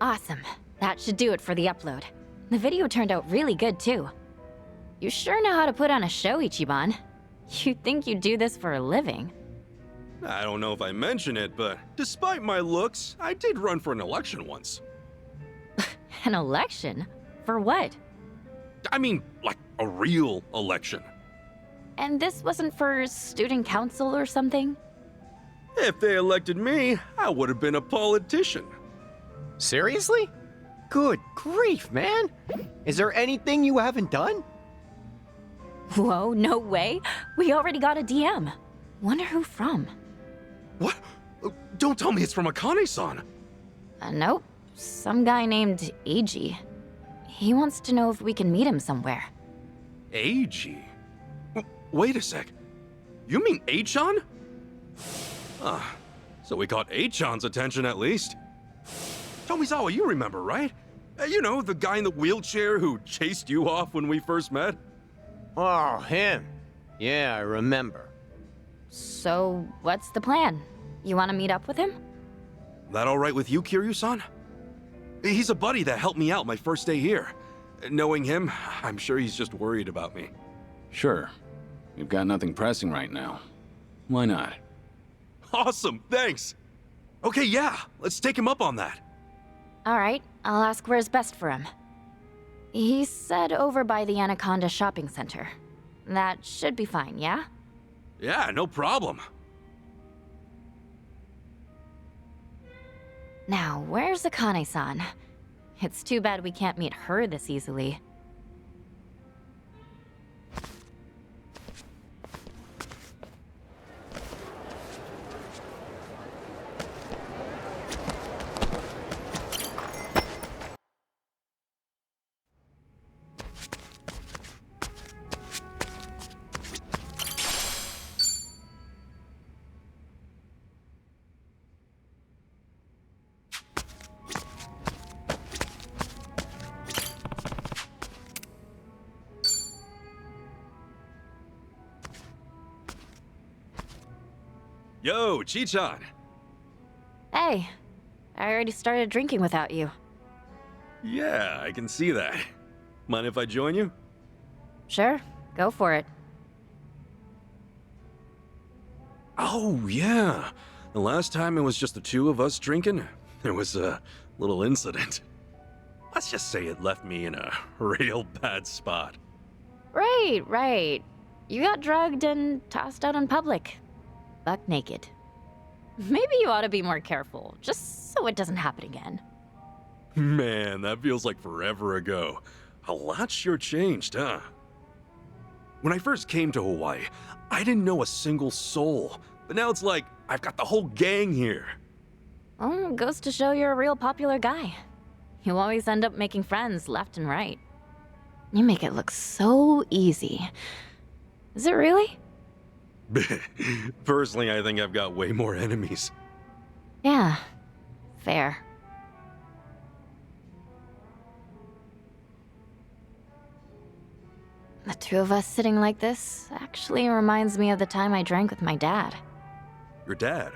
Awesome. That should do it for the upload. The video turned out really good, too. You sure know how to put on a show, Ichiban. You'd think you do this for a living. I don't know if I mention it, but despite my looks, I did run for an election once. An election? For what? I mean, like a real election. And this wasn't for student council or something? If they elected me, I would have been a politician. Seriously? Good grief, man! Is there anything you haven't done? Whoa, no way. We already got a DM. Wonder who from? What? Don't tell me it's from Akane-san. Nope. Some guy named Eiji. He wants to know if we can meet him somewhere. Eiji? Wait a sec. You mean Achan? Ah, so we caught Achan's attention at least. Tomizawa, you remember, right? You know, the guy in the wheelchair who chased you off when we first met? Oh, him. Yeah, I remember. So, what's the plan? You want to meet up with him? That all right with you, Kiryu-san? He's a buddy that helped me out my first day here. Knowing him, I'm sure he's just worried about me. Sure. You've got nothing pressing right now. Why not? Awesome, thanks! Okay, yeah, let's take him up on that. Alright, I'll ask where's best for him. He said over by the Anaconda Shopping Center. That should be fine, yeah? Yeah, no problem. Now, where's Akane-san? It's too bad we can't meet her this easily. Yo, Chi-chan! Hey, I already started drinking without you. Yeah, I can see that. Mind if I join you? Sure, go for it. Oh, yeah. The last time it was just the two of us drinking, there was a little incident. Let's just say it left me in a real bad spot. Right. You got drugged and tossed out in public. Buck naked. Maybe you ought to be more careful, just so it doesn't happen again. Man, that feels like forever ago. A lot sure changed, huh? When I first came to Hawaii, I didn't know a single soul. But now it's like, I've got the whole gang here. Well, goes to show you're a real popular guy. You always end up making friends left and right. You make it look so easy. Is it really? Personally, I think I've got way more enemies. Yeah, fair. The two of us sitting like this actually reminds me of the time I drank with my dad. Your dad?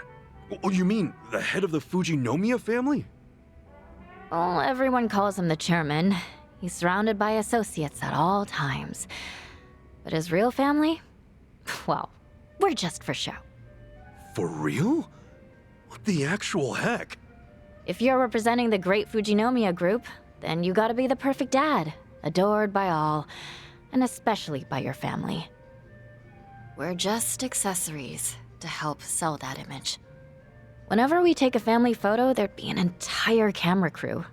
Oh, you mean the head of the Fujinomiya family? Well, everyone calls him the chairman. He's surrounded by associates at all times. But his real family? Well, we're just for show. For real? What the actual heck? If you're representing the great Fujinomiya group, then you gotta be the perfect dad, adored by all, and especially by your family. We're just accessories to help sell that image. Whenever we take a family photo, there'd be an entire camera crew.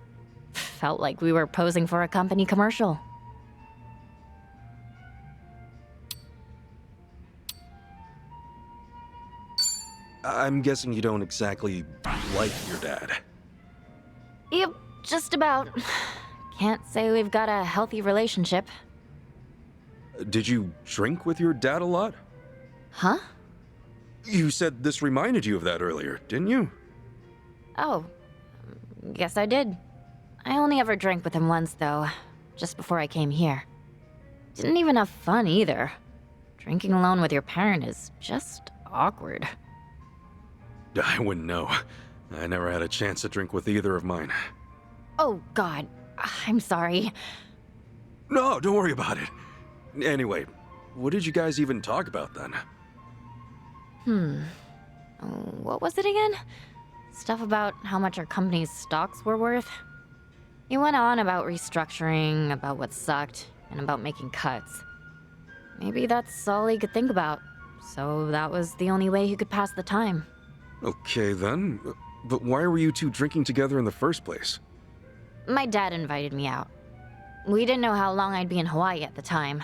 Felt like we were posing for a company commercial. I'm guessing you don't exactly like your dad. Yep, just about. Can't say we've got a healthy relationship. Did you drink with your dad a lot? Huh? You said this reminded you of that earlier, didn't you? Oh, guess I did. I only ever drank with him once, though, just before I came here. Didn't even have fun either. Drinking alone with your parent is just awkward. I wouldn't know. I never had a chance to drink with either of mine. Oh, God. I'm sorry. No, don't worry about it. Anyway, what did you guys even talk about then? What was it again? Stuff about how much our company's stocks were worth? He went on about restructuring, about what sucked, and about making cuts. Maybe that's all he could think about. So that was the only way he could pass the time. Okay then, but why were you two drinking together in the first place? My dad invited me out. We didn't know how long I'd be in Hawaii at the time.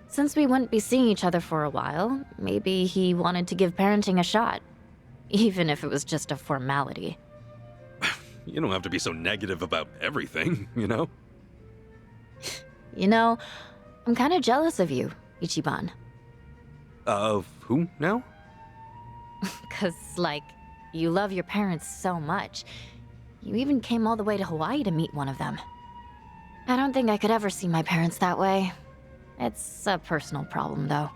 Since we wouldn't be seeing each other for a while, maybe he wanted to give parenting a shot. Even if it was just a formality. You don't have to be so negative about everything, you know? You know, I'm kind of jealous of you, Ichiban. Of who now? 'Cause, like, you love your parents so much. You even came all the way to Hawaii to meet one of them. I don't think I could ever see my parents that way. It's a personal problem, though.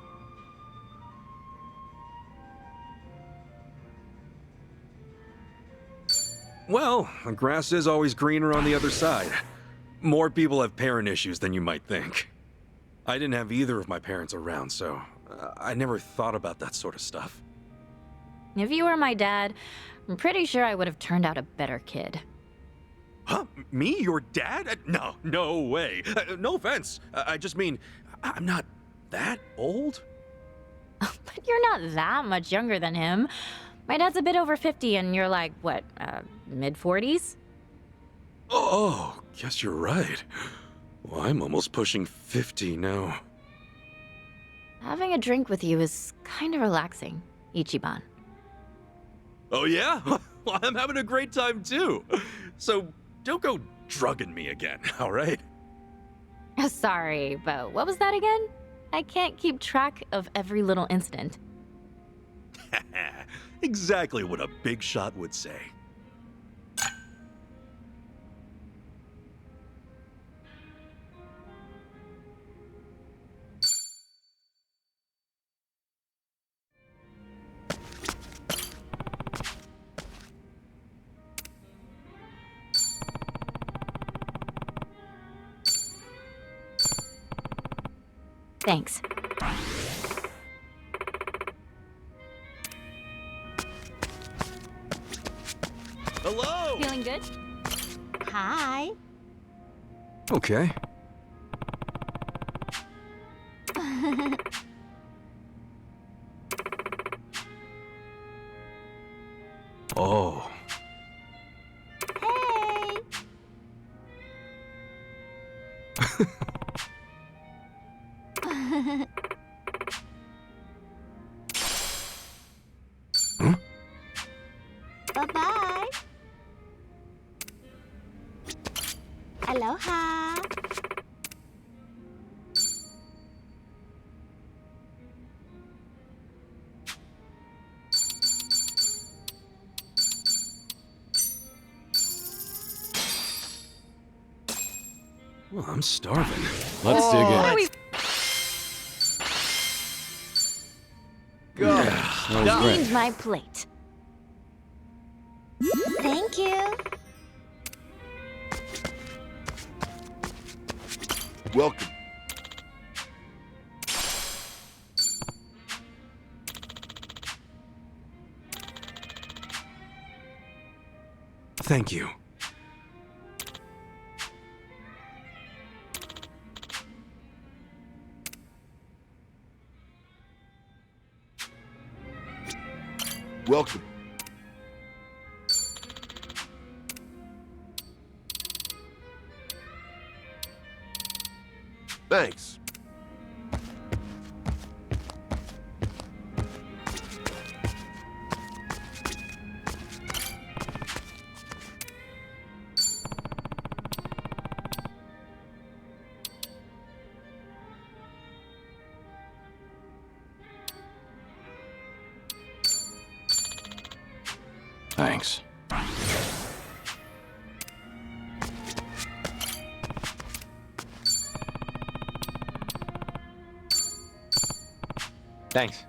Well, the grass is always greener on the other side. More people have parent issues than you might think. I didn't have either of my parents around, so I never thought about that sort of stuff. If you were my dad, I'm pretty sure I would have turned out a better kid. Huh? Me? Your dad? No, no way. No offense. I just mean, I'm not that old. But you're not that much younger than him. My dad's a bit over 50 and you're like, what, mid-40s? Oh, guess you're right. Well, I'm almost pushing 50 now. Having a drink with you is kind of relaxing, Ichiban. Oh yeah? Well, I'm having a great time too. So don't go drugging me again, all right? Sorry, but what was that again? I can't keep track of every little incident. Exactly what a big shot would say. Thanks. Hello! Feeling good? Hi. Okay. Oh. Hey. Huh? Bye-bye. Aloha. Well, I'm starving. Let's dig What are in. we- Go. That was great. Cleaned my plate. Thank you. Welcome. Thank you. Welcome. Thanks. Thanks. Thanks.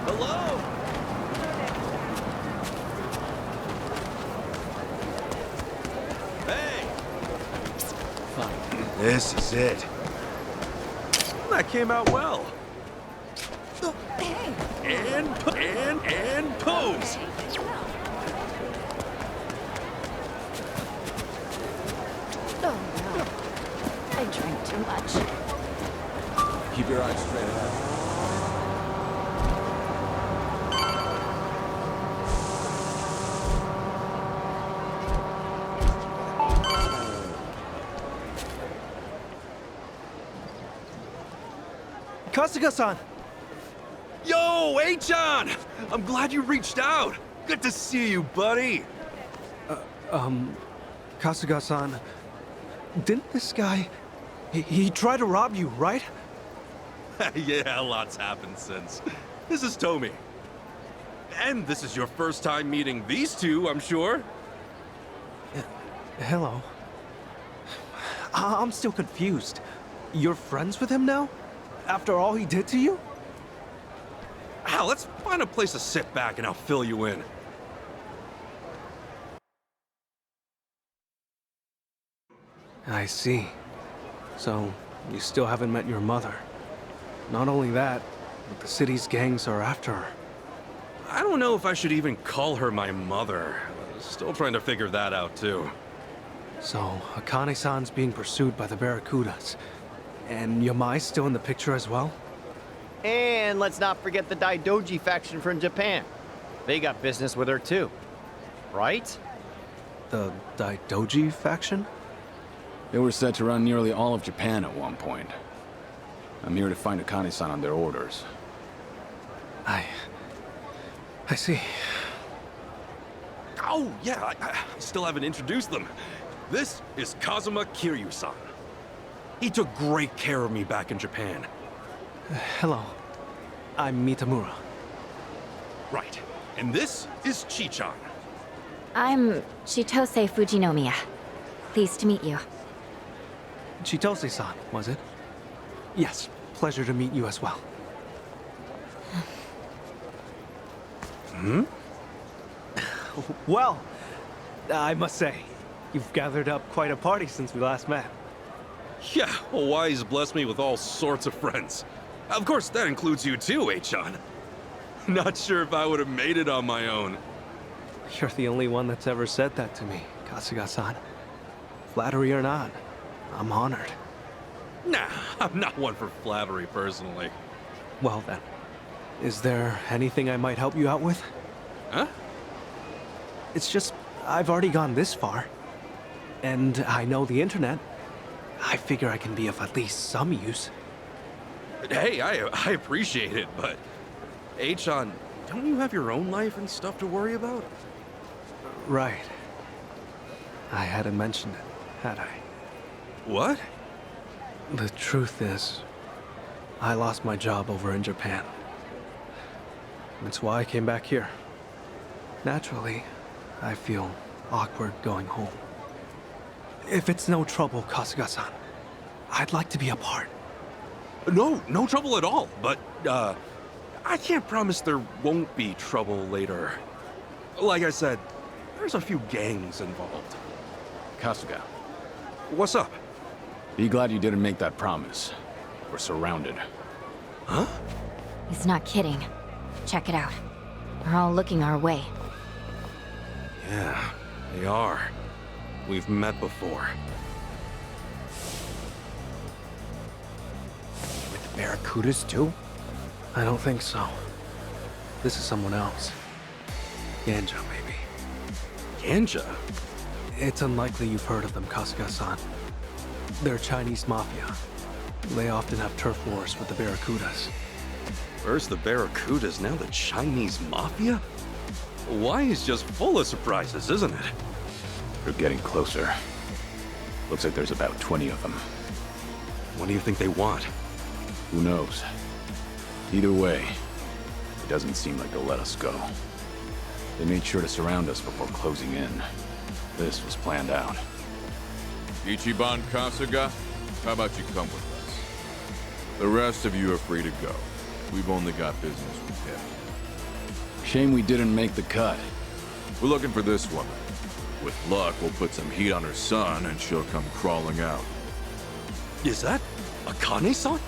Hello? Hey! This is it. That came out well. And pose! Oh no. I drank too much. Keep your eyes straight ahead. Kasuga-san! Yo, H-on! I'm glad you reached out. Good to see you, buddy. Kasuga-san, didn't this guy... He tried to rob you, right? Yeah, lots happened since. This is Tomi. And this is your first time meeting these two, I'm sure. Hello. I'm still confused. You're friends with him now? After all he did to you? Al, let's find a place to sit back and I'll fill you in. I see. So, you still haven't met your mother. Not only that, but the city's gangs are after her. I don't know if I should even call her my mother. Still trying to figure that out, too. So, Akane-san's being pursued by the Barracudas. And Yamai's still in the picture as well? And let's not forget the Daidoji faction from Japan. They got business with her too. Right? The Daidoji faction? They were set to run nearly all of Japan at one point. I'm here to find Akane-san on their orders. I see. Oh, yeah, I still haven't introduced them. This is Kazuma Kiryu-san. He took great care of me back in Japan. Hello. I'm Mitamura. Right. And this is Chi-chan. I'm Chitose Fujinomiya. Pleased to meet you. Chitose-san, was it? Yes, pleasure to meet you as well. Well, I must say, you've gathered up quite a party since we last met. Yeah, Hawaii's blessed me with all sorts of friends. Of course, that includes you too, H-on. Not sure if I would have made it on my own. You're the only one that's ever said that to me, Kasuga-san. Flattery or not, I'm honored. Nah, I'm not one for flattery personally. Well then, is there anything I might help you out with? Huh? It's just, I've already gone this far. And I know the internet. I figure I can be of at least some use. Hey, I appreciate it, but... H-on, don't you have your own life and stuff to worry about? Right. I hadn't mentioned it, had I? What? The truth is, I lost my job over in Japan. That's why I came back here. Naturally, I feel awkward going home. If it's no trouble, Kasuga-san, I'd like to be a part. No trouble at all, but, I can't promise there won't be trouble later. Like I said, there's a few gangs involved. Kasuga, What's up? be glad you didn't make that promise. We're surrounded. Huh? He's not kidding. Check it out. They're all looking our way. Yeah, they are. We've met before. With the Barracudas too? I don't think so. This is someone else. Ganja, maybe. Ganja? It's unlikely you've heard of them, Kasuga-san. They're Chinese mafia. They often have turf wars with the Barracudas. First the Barracudas, now the Chinese mafia? Hawaii's just full of surprises, isn't it? They're getting closer. Looks like there's about 20 of them. What do you think they want? Who knows? Either way, it doesn't seem like they'll let us go. They made sure to surround us before closing in. This was planned out. Ichiban Kasuga, how about you come with us? The rest of you are free to go. We've only got business with him. Shame we didn't make the cut. We're looking for this woman. With luck, we'll put some heat on her son, and she'll come crawling out. Is that Akane-san?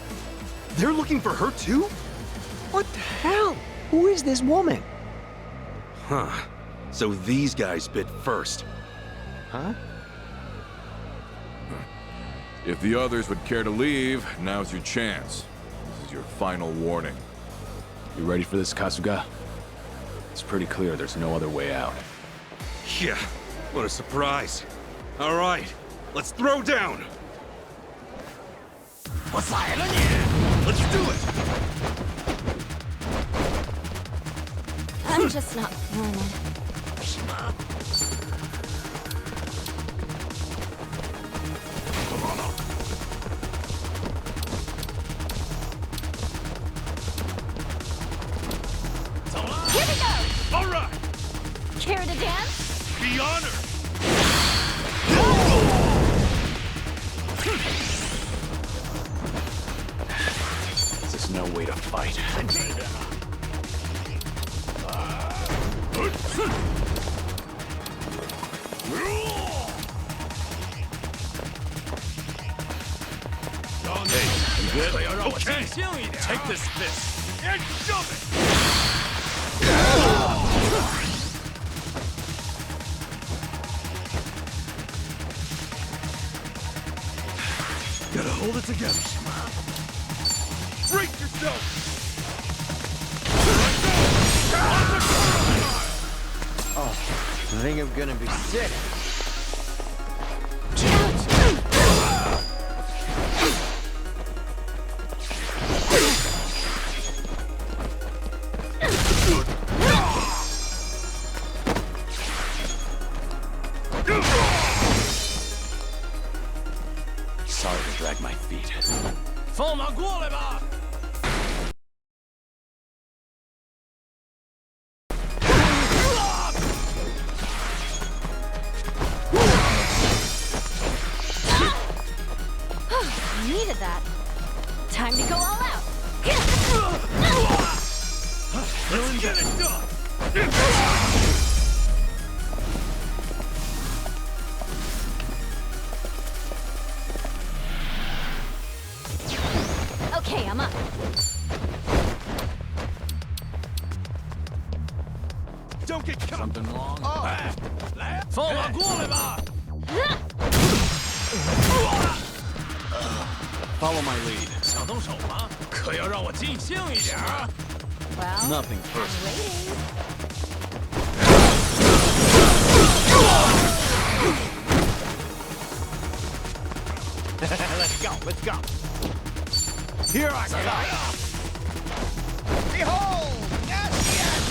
They're looking for her too? What the hell? Who is this woman? Huh. So these guys bid first. Huh? If the others would care to leave, now's your chance. This is your final warning. You ready for this, Kasuga? It's pretty clear there's no other way out. Yeah, what a surprise. All right, let's throw down. Let's do it. I'm just not feeling it. Here we go! All right, Care to dance? be honored. This is no way to fight. Hey, you good? Okay, take this fist and shove it. Gotta hold it together. Brace yourself. I think I'm gonna be sick. Sorry to drag my feet. 放马过来吧！ Needed that. Time to go all out. Let's get it done. Okay, I'm up. Don't get caught. Something wrong? 放马过来吧！ Follow my lead. 想动手吗？可要让我尽兴一点儿。 Well, Nothing I'm personal. waiting. Let's go, let's go. Here I come. Behold! Yes, yes!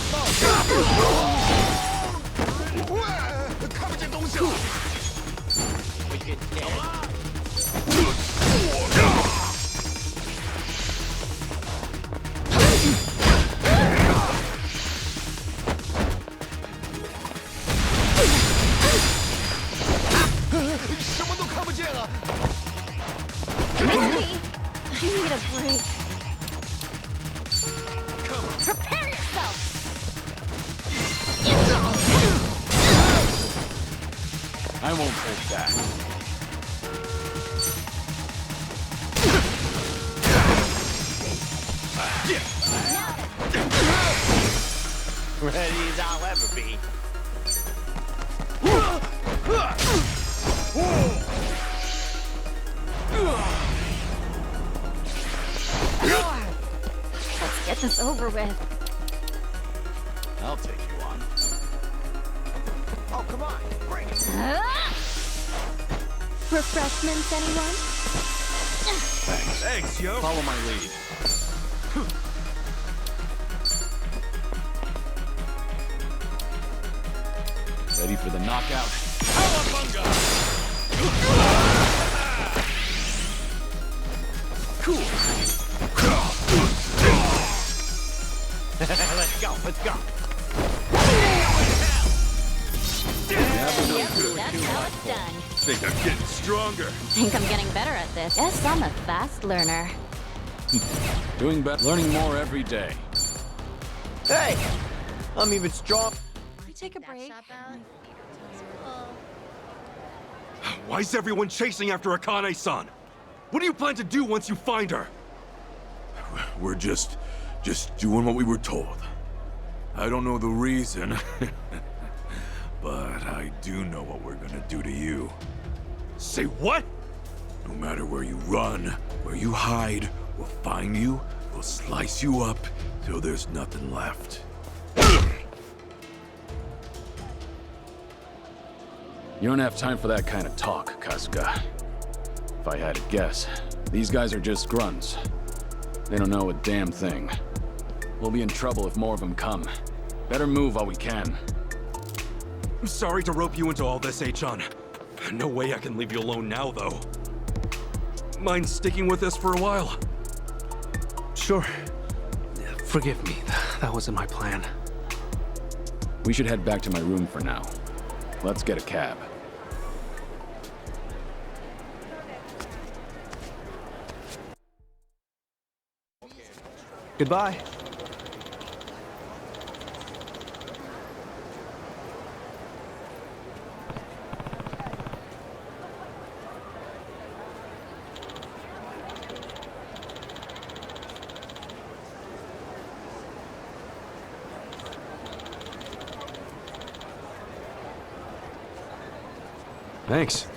看不见东西了。 We get dead. 什么都看不见了。 Mindy, I need a break. Prepare yourself. I won't hold back. Ready as I'll ever be. Let's get this over with. I'll take you on. Oh, come on, bring it. Refreshments, anyone? Thanks. Thanks, yo. Follow my lead. Ready for the knockout? Cool. Let's go, let's go. Yep, that's how it's done. Think I'm getting stronger. Think I'm getting better at this. Guess I'm a fast learner. Doing better, learning more every day. Hey! I'm even strong. Can we take a break? Why's everyone chasing after Akane-san? What do you plan to do once you find her? We're just doing what we were told. I don't know the reason, but I do know what we're gonna do to you. Say what? No matter where you run, where you hide, we'll find you, we'll slice you up till there's nothing left. You don't have time for that kind of talk, Kasuga. If I had to guess, these guys are just grunts. They don't know a damn thing. We'll be in trouble if more of them come. Better move while we can. I'm sorry to rope you into all this, Achan. No way I can leave you alone now, though. Mind sticking with us for a while? Sure. Forgive me. That wasn't my plan. We should head back to my room for now. Let's get a cab. Goodbye. Thanks.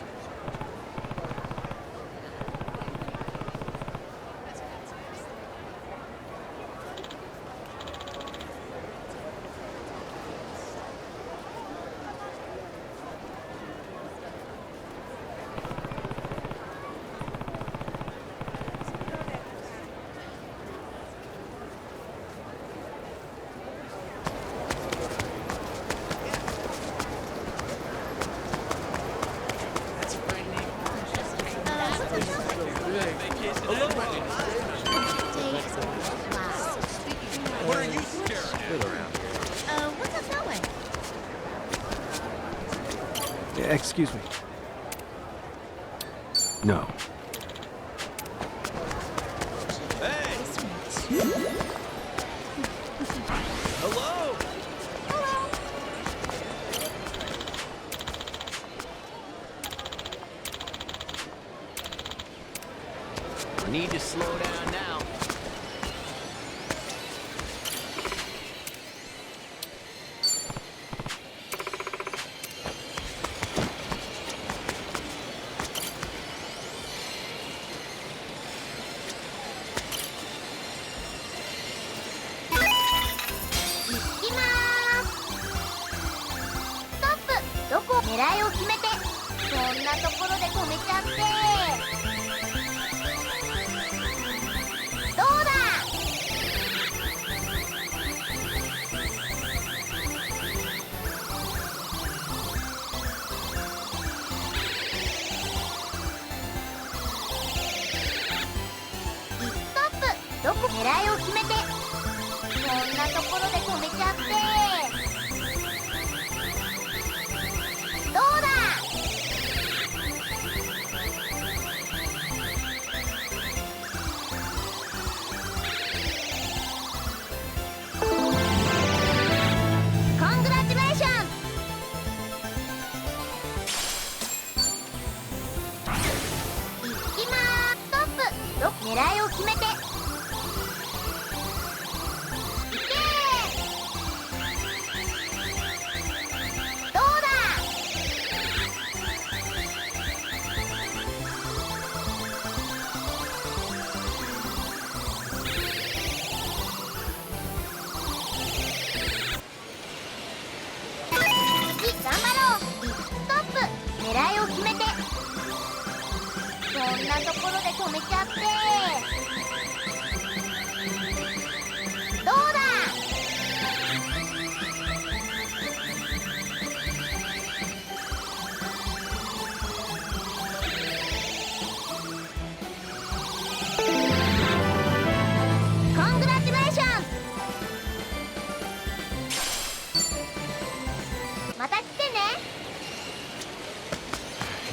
What are you staring at? What's up that way? Excuse me. No. Hello! Need to slow down now.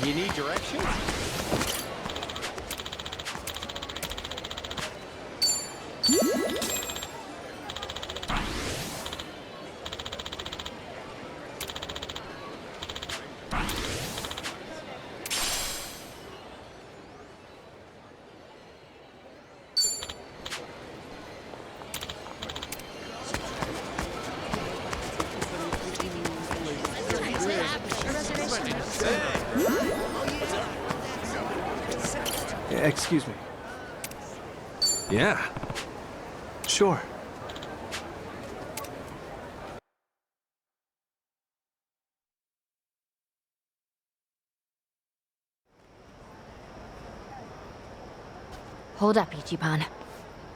You need directions? Excuse me. Yeah. Sure. Hold up, Ichiban.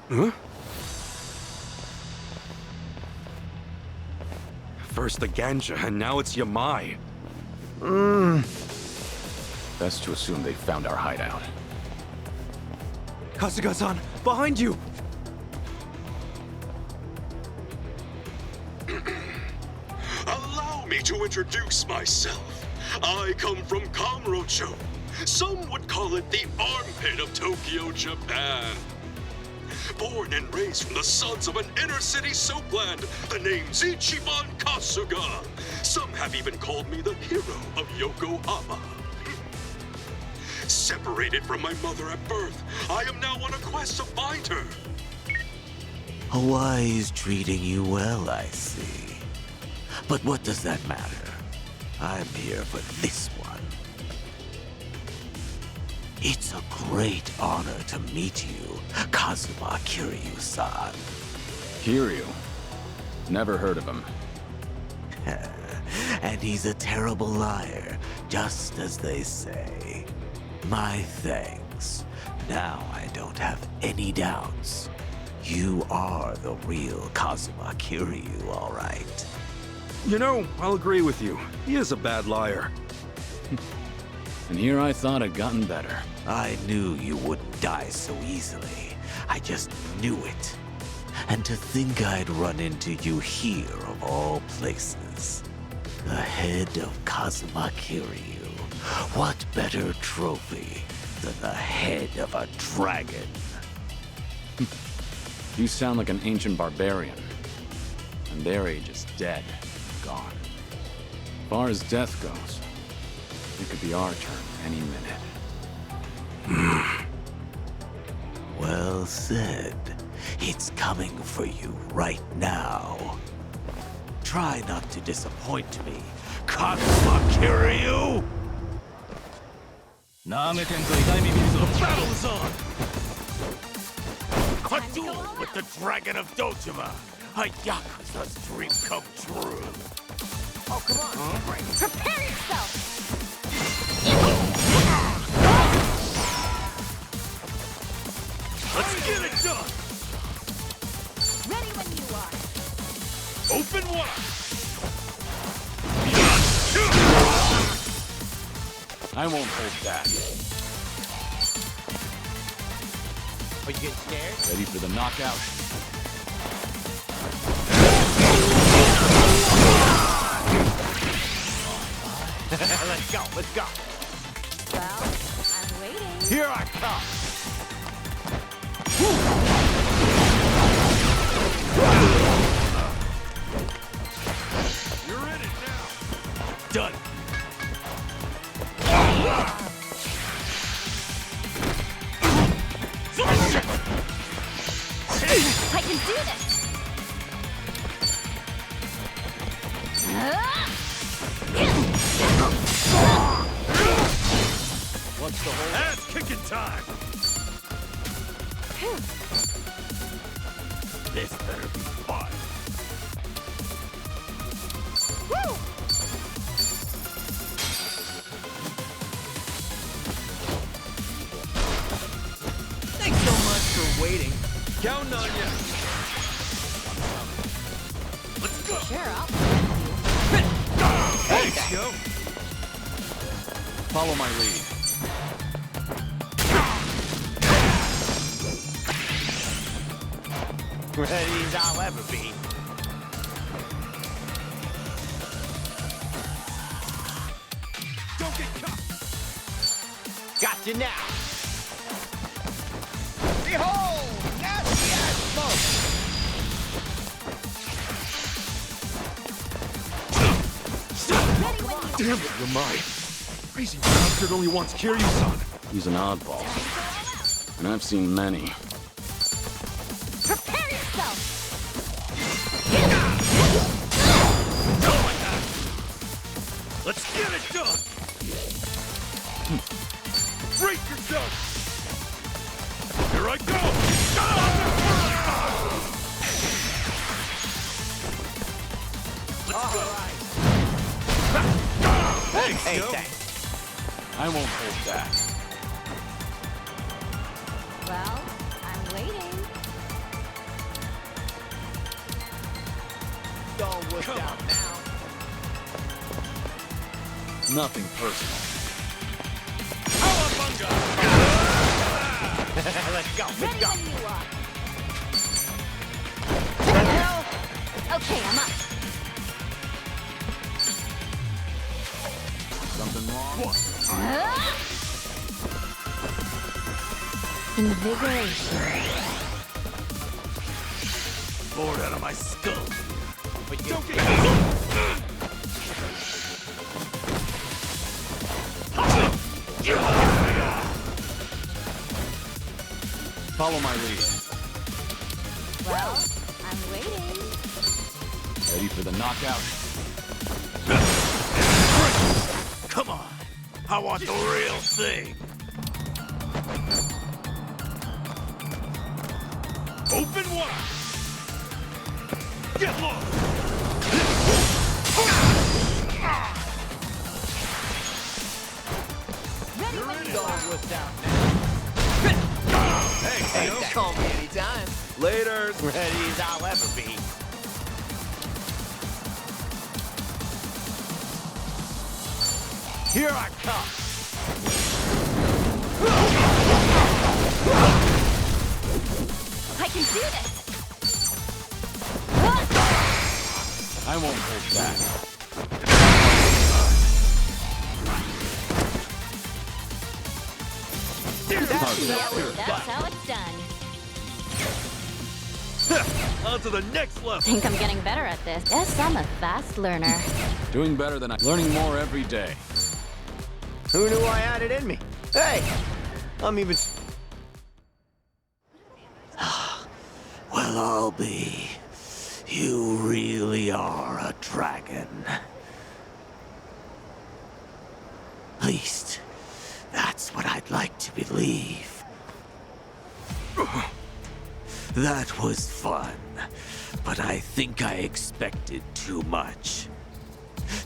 Huh? First the Ganja, and now it's Yamai. Best to assume they found our hideout. Kasuga-san, behind you! Allow me to introduce myself. I come from Kamurocho. Some would call it the armpit of Tokyo, Japan. Born and raised from the sons of an inner-city soapland, the name's Ichiban Kasuga. Some have even called me the hero of Yokohama. Separated from my mother at birth, I am now on a quest to find her. Hawaii's treating you well, I see. But what does that matter? I'm here for this one. It's a great honor to meet you, Kazuma Kiryu-san. Kiryu? Never heard of him. And he's a terrible liar, just as they say. My thanks. Now I don't have any doubts. You are the real Kazuma Kiryu, all right. You know, I'll agree with you. He is a bad liar. And here I thought I'd gotten better. I knew you wouldn't die so easily. I just knew it. And to think I'd run into you here of all places. The head of Kazuma Kiryu. What better trophy than the head of a dragon? You sound like an ancient barbarian. And their age is dead. Gone. As far as death goes, it could be our turn any minute. Well said. It's coming for you right now. Try not to disappoint me, Kazuma Kiryu! The battle is on! A duel with the Dragon of Dojima! A Yakuza's dream come true! Oh, come on. Prepare yourself. Let's get it done! Ready when you are. Open wide! I won't hold back. Are you getting scared? Ready for the knockout? Let's go, let's go. Well, I'm waiting. Here I come. You're in it now! Done! I can do this. What's the whole ass kicking time? This better be fun. Woo! Thanks so much for waiting. Counting on you. Let's go! Sure, I'll Thanks, yo! Follow my lead. Ready as I'll ever be. Don't get caught! Got you now. Behold, nasty ass Damn it, Yamai. Crazy bastard only wants Kiryu-san. He's an oddball. And I've seen many. Prepare yourself! Let's get it done! Break yourself! Here I go! Let's go! Thanks, Hey, yo. thanks. I won't hold back. Well, I'm waiting. Don't wuss out now. Nothing personal. Cowabunga! Let's go, let's Ready go. when you are. The hell? Okay, I'm up. Something wrong? Invigoration. Bored out of my skull. But you Follow my lead. Well, I'm waiting. Ready for the knockout? Come on. I want the real thing. Open wide! Get low! Ready when you don't are. wuss out now. Thanks, Hey, yo. call me anytime. Later. Ready as I'll ever be. Here I come. I can do this! I won't hold back. That's how it's done. On to the next level! Think I'm getting better at this. Guess I'm a fast learner. Doing better than I. Learning more every day. Who knew I had it in me? Hey, I'm even... Well, I'll be. You really are a dragon. At least, that's what I'd like to believe. That was fun, but I think I expected too much.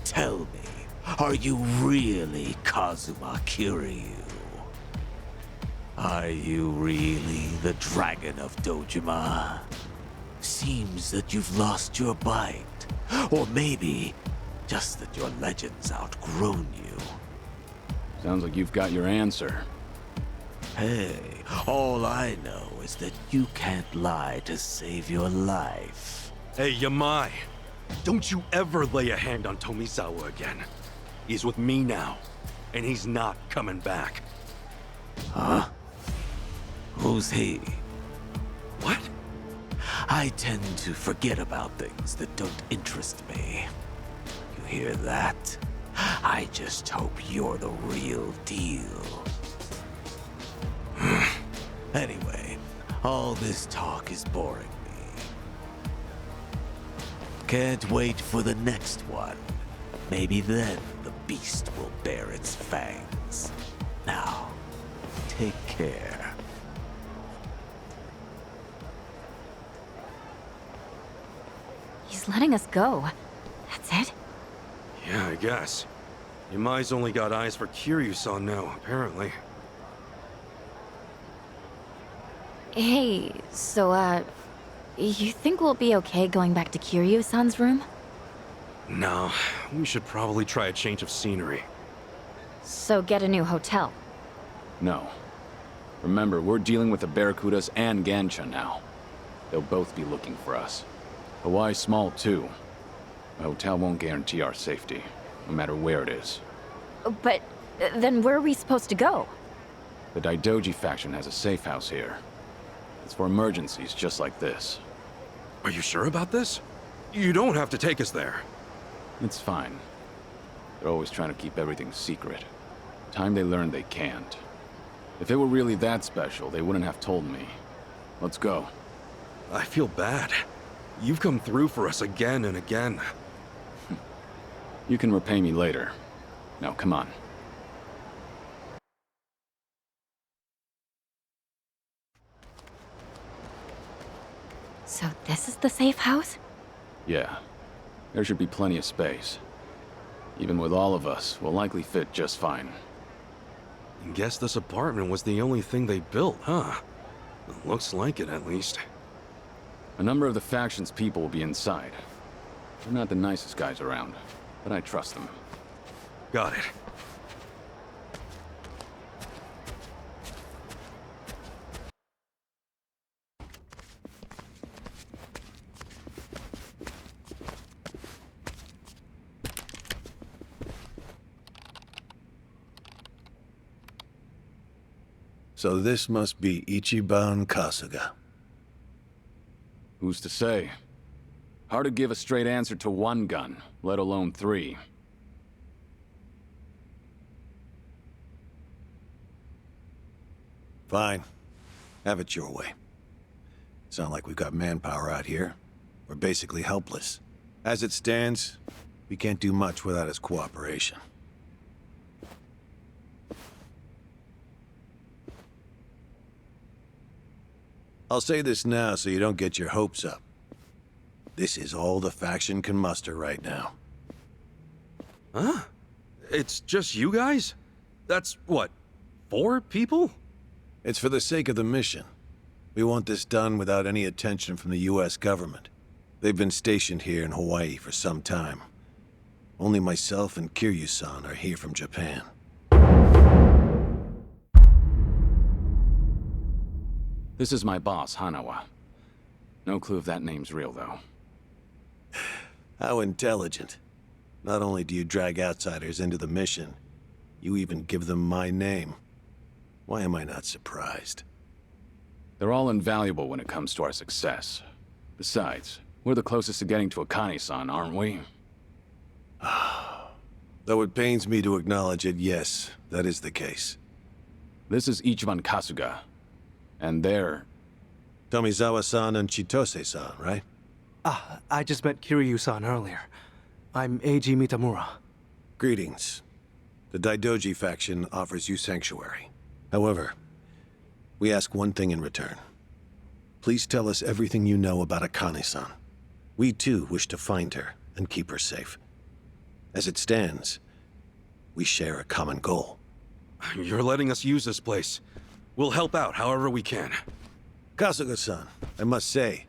Tell me, are you really Kazuma Kiryu? Are you really the Dragon of Dojima? Seems that you've lost your bite. Or maybe just that your legend's outgrown you. Sounds like you've got your answer. Hey, all I know is that you can't lie to save your life. Hey, Yamai. Don't you ever lay a hand on Tomizawa again. He's with me now, and he's not coming back. Huh? Who's he? What? I tend to forget about things that don't interest me. You hear that? I just hope you're the real deal. Anyway, all this talk is boring me. Can't wait for the next one. Maybe then the beast will bear its fangs. Now, take care. He's letting us go. That's it? Yeah, I guess. Yamai's only got eyes for Kiryu-san now, apparently. Hey, so, you think we'll be okay going back to Kiryu-san's room? No, we should probably try a change of scenery. So get a new hotel. No. Remember, we're dealing with the Barracudas and Gansha now. They'll both be looking for us. Hawaii's small, too. A hotel won't guarantee our safety, no matter where it is. But then where are we supposed to go? The Daidoji faction has a safe house here. It's for emergencies just like this. Are you sure about this? You don't have to take us there. It's fine. They're always trying to keep everything secret. Time they learned they can't. If it were really that special, they wouldn't have told me. Let's go. I feel bad. You've come through for us again and again. You can repay me later. Now, come on. So this is the safe house? Yeah. There should be plenty of space. Even with all of us, we'll likely fit just fine. Guess this apartment was the only thing they built, huh? Looks like it, at least. A number of the faction's people will be inside. They're not the nicest guys around, but I trust them. Got it. So this must be Ichiban Kasuga. Who's to say? Hard to give a straight answer to one gun, let alone three. Fine. Have it your way. Sound like we've got manpower out here. We're basically helpless. As it stands, we can't do much without his cooperation. I'll say this now so you don't get your hopes up. This is all the faction can muster right now. Huh? It's just you guys? That's, what, 4 people? It's for the sake of the mission. We want this done without any attention from the US government. They've been stationed here in Hawaii for some time. Only myself and Kiryu-san are here from Japan. This is my boss, Hanawa. No clue if that name's real, though. How intelligent. Not only do you drag outsiders into the mission, you even give them my name. Why am I not surprised? They're all invaluable when it comes to our success. Besides, we're the closest to getting to Akane-san, aren't we? Though it pains me to acknowledge it, yes, that is the case. This is Ichiban Kasuga. And they're... Tomizawa-san and Chitose-san, right? I just met Kiryu-san earlier. I'm Eiji Mitamura. Greetings. The Daidoji faction offers you sanctuary. However, we ask one thing in return. Please tell us everything you know about Akane-san. We too wish to find her and keep her safe. As it stands, we share a common goal. You're letting us use this place. We'll help out however we can. Kasuga-san, I must say,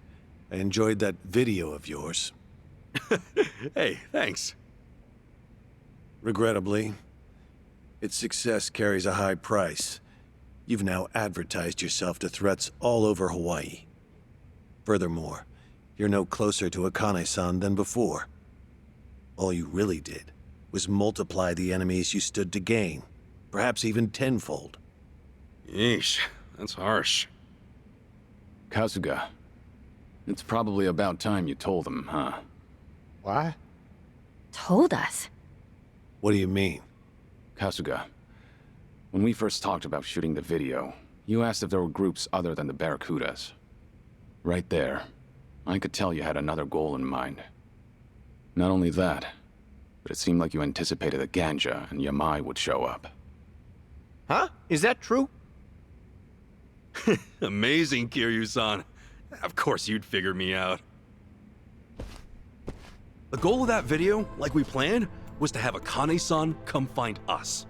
I enjoyed that video of yours. Hey, thanks. Regrettably, its success carries a high price. You've now advertised yourself to threats all over Hawaii. Furthermore, you're no closer to Akane-san than before. All you really did was multiply the enemies you stood to gain, perhaps even tenfold. Yeesh, that's harsh. Kasuga, it's probably about time you told them, huh? What? Told us? What do you mean? Kasuga, when we first talked about shooting the video, you asked if there were groups other than the Barracudas. Right there, I could tell you had another goal in mind. Not only that, but it seemed like you anticipated that Ganja and Yamai would show up. Huh? Is that true? Amazing, Kiryu-san. Of course you'd figure me out. The goal of that video, like we planned, was to have Akane-san come find us.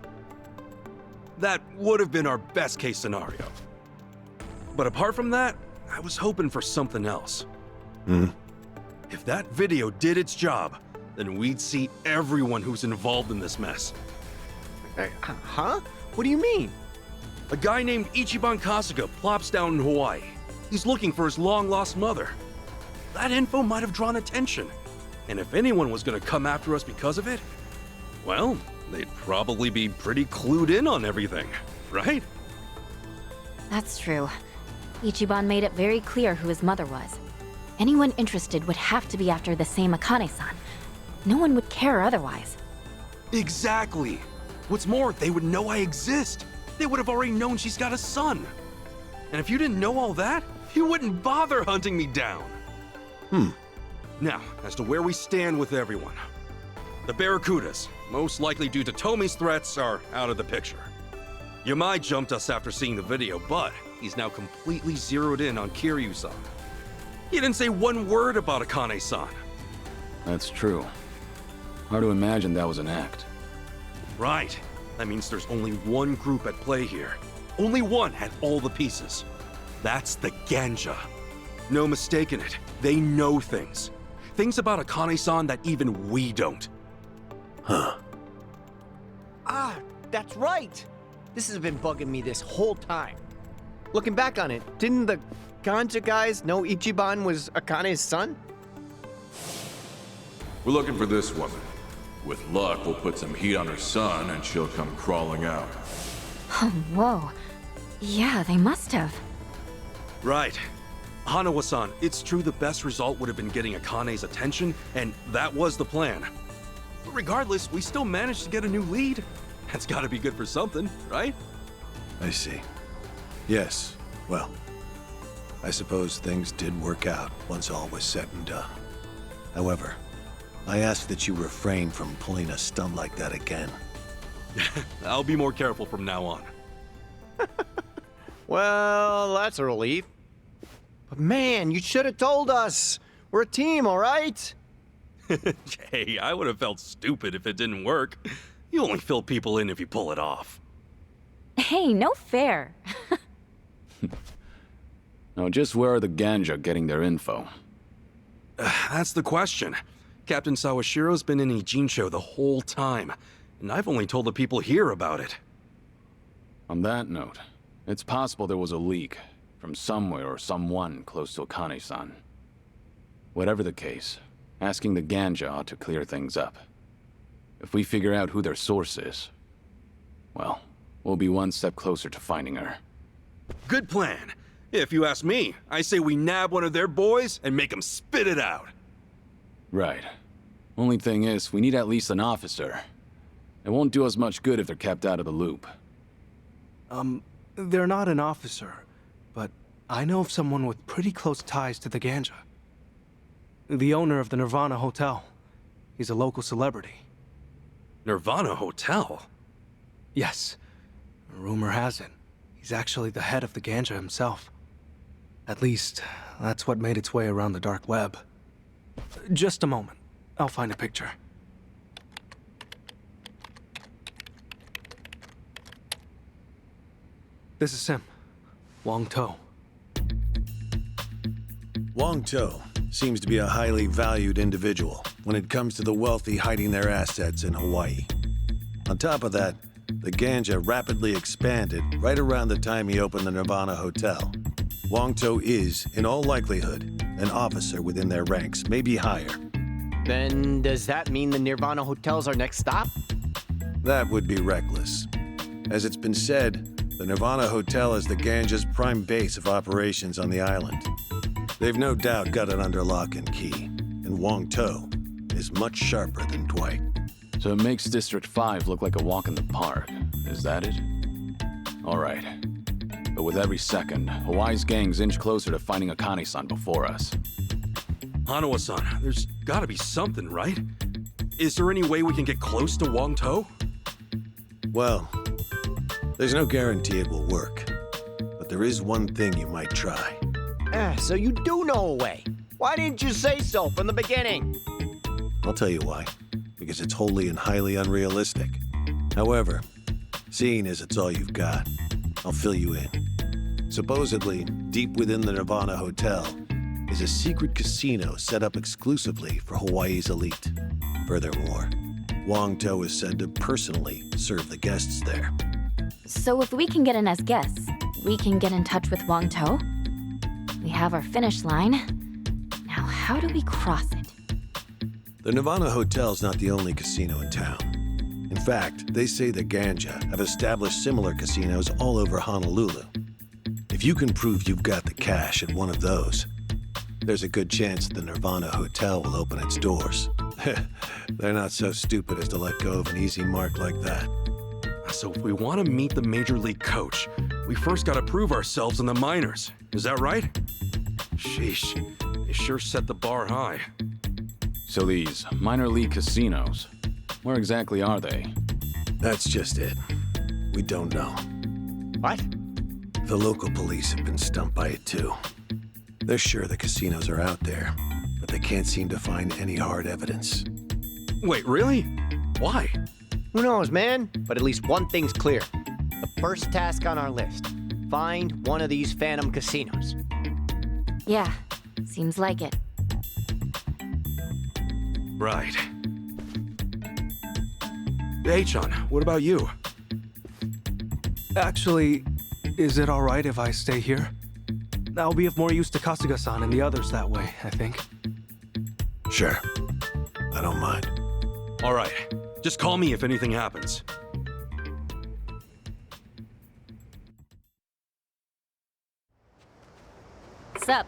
That would have been our best case scenario. But apart from that, I was hoping for something else. If that video did its job, then we'd see everyone who's involved in this mess. Huh? What do you mean? A guy named Ichiban Kasuga plops down in Hawaii. He's looking for his long-lost mother. That info might have drawn attention. And if anyone was gonna come after us because of it, well, they'd probably be pretty clued in on everything, right? That's true. Ichiban made it very clear who his mother was. Anyone interested would have to be after the same Akane-san. No one would care otherwise. Exactly. What's more, they would know I exist. They would have already known she's got a son. And if you didn't know all that, you wouldn't bother hunting me down. Now, as to where we stand with everyone. The Barracudas, most likely due to Tomi's threats, are out of the picture. Yamai jumped us after seeing the video, but he's now completely zeroed in on Kiryu-san. He didn't say one word about Akane-san. That's true. Hard to imagine that was an act. Right. That means there's only one group at play here. Only one had all the pieces. That's the Ganja. No mistaking it. They know things. Things about Akane-san that even we don't. Huh. Ah, that's right. This has been bugging me this whole time. Looking back on it, didn't the Ganja guys know Ichiban was Akane's son? We're looking for this woman. With luck, we'll put some heat on her son and she'll come crawling out. Oh, whoa. Yeah, they must have. Right. Hanawa-san, it's true the best result would have been getting Akane's attention, and that was the plan. But regardless, we still managed to get a new lead. That's gotta be good for something, right? I see. Yes, well, I suppose things did work out once all was said and done. However, I ask that you refrain from pulling a stunt like that again. I'll be more careful from now on. Well, that's a relief. But man, you should have told us. We're a team, all right? Hey, I would have felt stupid if it didn't work. You only fill people in if you pull it off. Hey, no fair. Now, just where are the Ganja getting their info? That's the question. Captain Sawashiro's been in Ijincho the whole time, and I've only told the people here about it. On that note, it's possible there was a leak from somewhere or someone close to Akane-san. Whatever the case, asking the Ganja ought to clear things up. If we figure out who their source is, well, we'll be one step closer to finding her. Good plan. If you ask me, I say we nab one of their boys and make them spit it out. Right. Only thing is, we need at least an officer. It won't do us much good if they're kept out of the loop. They're not an officer, but I know of someone with pretty close ties to the Ganja. The owner of the Nirvana Hotel. He's a local celebrity. Nirvana Hotel? Yes. Rumor has it, he's actually the head of the Ganja himself. At least, that's what made its way around the dark web. Just a moment. I'll find a picture. This is him. Wong To. Wong To seems to be a highly valued individual when it comes to the wealthy hiding their assets in Hawaii. On top of that, the Ganja rapidly expanded right around the time he opened the Nirvana Hotel. Wong To is, in all likelihood, an officer within their ranks, maybe higher. Then does that mean the Nirvana Hotel's our next stop? That would be reckless. As it's been said, the Nirvana Hotel is the Ganja's prime base of operations on the island. They've no doubt got it under lock and key, and Wong To is much sharper than Dwight. So it makes District 5 look like a walk in the park. Is that it? All right. But with every second, Hawaii's gangs inch closer to finding Akane-san before us. Hanawa-san, there's gotta be something, right? Is there any way we can get close to Wong To? Well, there's no guarantee it will work. But there is one thing you might try. So you do know a way. Why didn't you say so from the beginning? I'll tell you why. Because it's wholly and highly unrealistic. However, seeing as it's all you've got, I'll fill you in. Supposedly, deep within the Nirvana Hotel is a secret casino set up exclusively for Hawaii's elite. Furthermore, Wong To is said to personally serve the guests there. So if we can get in as guests, we can get in touch with Wong To? We have our finish line. Now, how do we cross it? The Nirvana Hotel's not the only casino in town. In fact, they say the Ganja have established similar casinos all over Honolulu. If you can prove you've got the cash at one of those, there's a good chance the Nirvana Hotel will open its doors. They're not so stupid as to let go of an easy mark like that. So if we want to meet the Major League coach, we first gotta prove ourselves in the minors. Is that right? Sheesh, they sure set the bar high. So these minor league casinos, where exactly are they? That's just it. We don't know. What? The local police have been stumped by it too. They're sure the casinos are out there, but they can't seem to find any hard evidence. Wait, really? Why? Who knows, man? But at least one thing's clear. The first task on our list. Find one of these phantom casinos. Yeah, seems like it. Right. Hey-chan, what about you? Actually, is it alright if I stay here? I'll be of more use to Kasuga-san and the others that way, I think. Sure. I don't mind. All right, just call me if anything happens. Sup?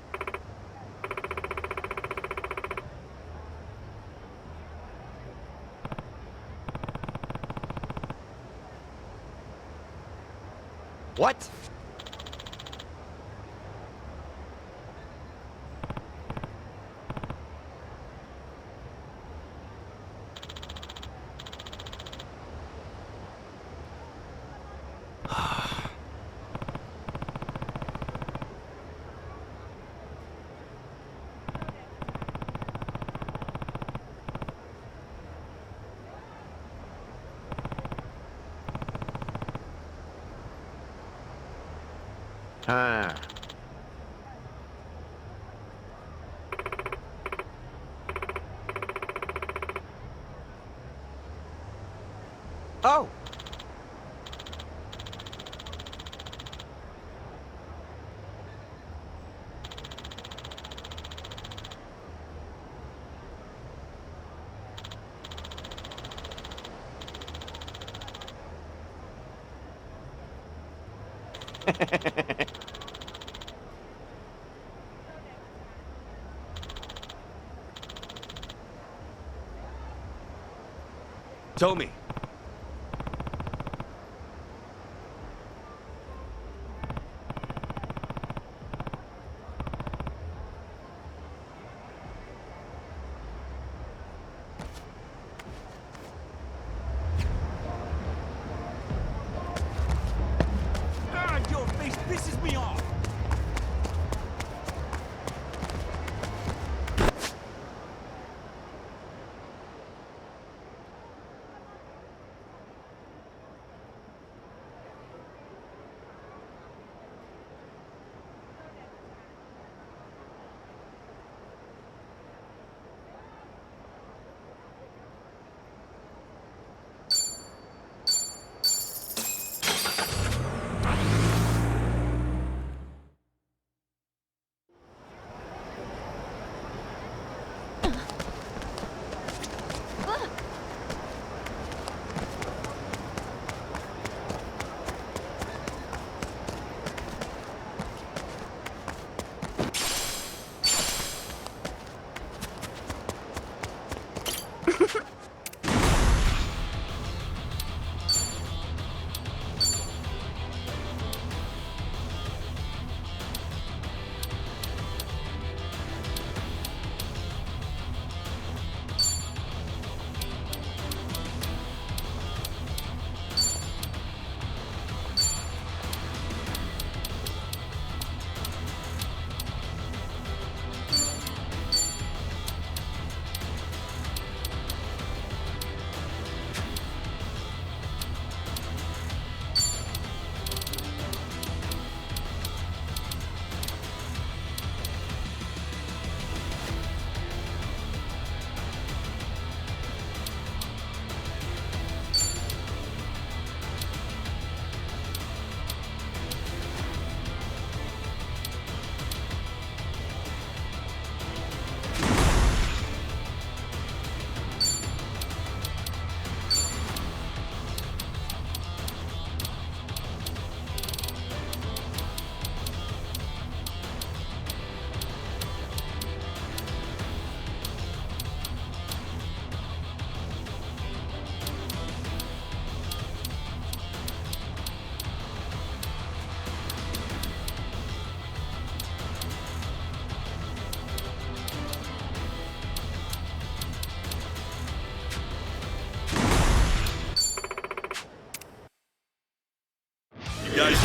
What? Ah. Oh. Tommy. Ah, your face pisses me off!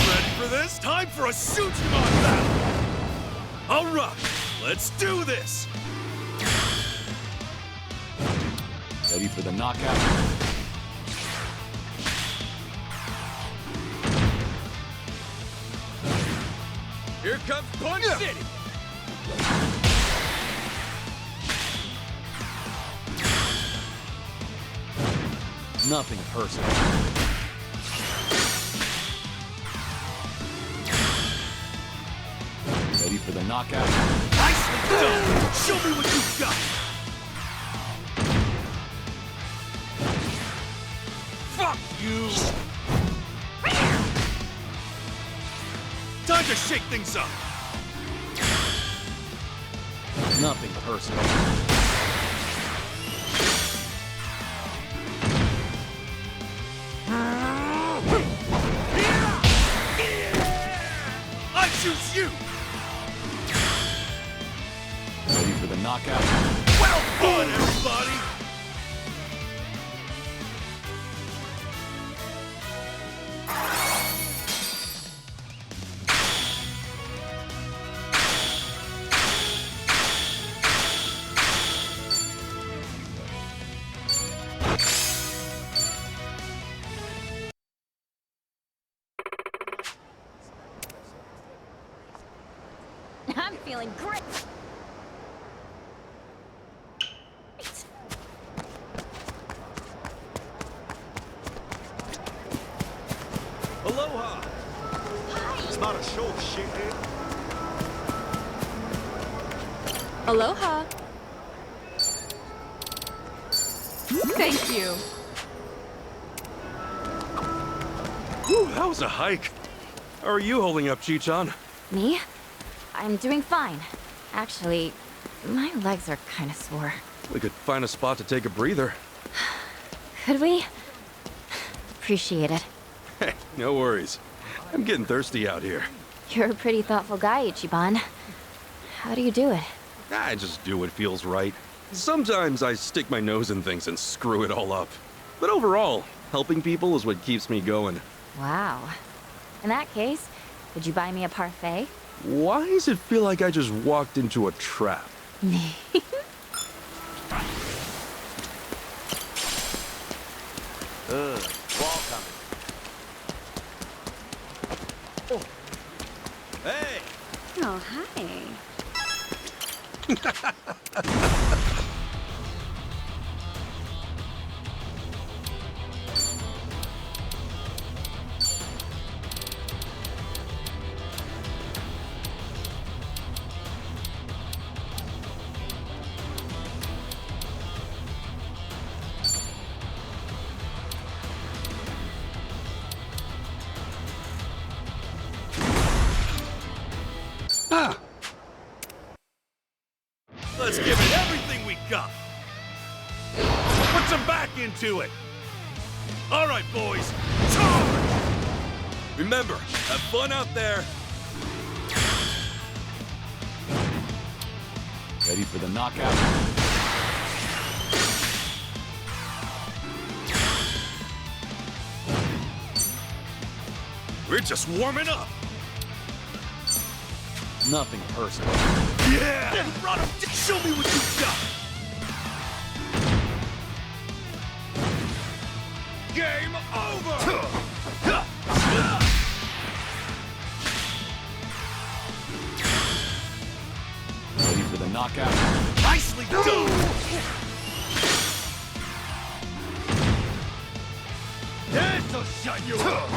Ready for this? Time for a Shoot-'em-on battle! Alright, let's do this! Ready for the knockout? Here comes Punch City! Nothing personal. Ready for the knockout? Nicely done! Show me what you got! Fuck you! Time to shake things up! Nothing personal. I choose you! Ready for the knockout? Well done, everybody! I'm feeling great. Aloha! It's not a show, shithead. Aloha. Thank you. Whew, that was a hike. How are you holding up, Chi-chan? Me? I'm doing fine. Actually, my legs are kind of sore. We could find a spot to take a breather. Could we? Appreciate it. Hey, no worries. I'm getting thirsty out here. You're a pretty thoughtful guy, Ichiban. How do you do it? I just do what feels right. Sometimes I stick my nose in things and screw it all up. But overall, helping people is what keeps me going. Wow. In that case, could you buy me a parfait? Why does it feel like I just walked into a trap? Ball coming. Oh. Hey! Oh, hi. Let's give it everything we got! Put some back into it! Alright, boys, charge! Remember, have fun out there! Ready for the knockout? We're just warming up! Nothing personal. Yeah! Then brought him. Show me what you got! Game over! Ready for the knockout? Nicely done! This'll shut you up!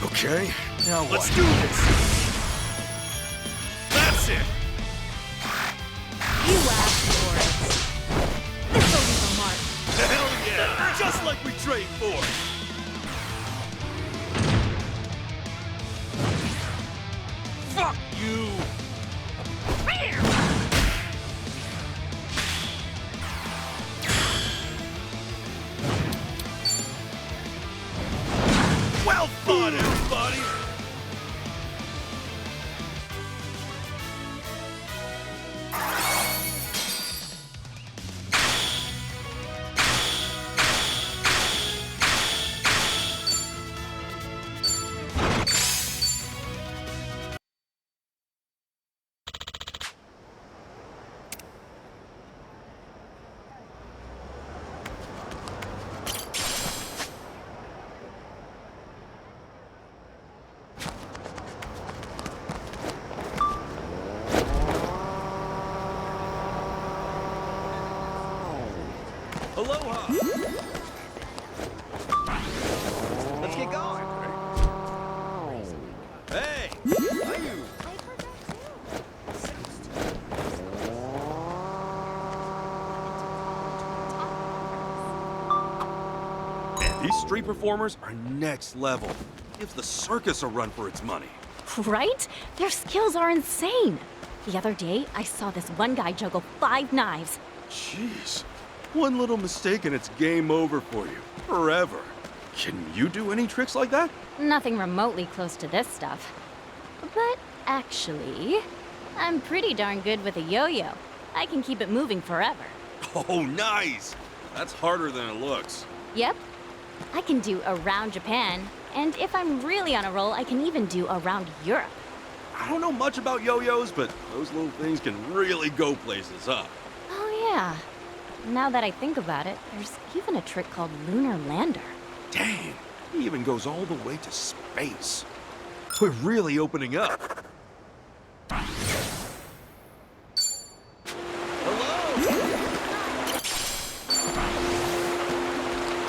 Okay, now what? Let's do this! That's it! You asked for it. This'll leave a mark. Hell yeah! Just like we trained for! Fuck you! Well fought, everybody! Aloha! Let's get going. Hey! Man, these street performers are next level. Gives the circus a run for its money. Right? Their skills are insane. The other day, I saw this one guy juggle 5 knives. Jeez. One little mistake and it's game over for you. Forever. Can you do any tricks like that? Nothing remotely close to this stuff. But actually, I'm pretty darn good with a yo-yo. I can keep it moving forever. Oh, nice! That's harder than it looks. Yep. I can do around Japan, and if I'm really on a roll, I can even do around Europe. I don't know much about yo-yos, but those little things can really go places, huh? Oh yeah. Now that I think about it, there's even a trick called Lunar Lander. Dang, he even goes all the way to space. We're really opening up.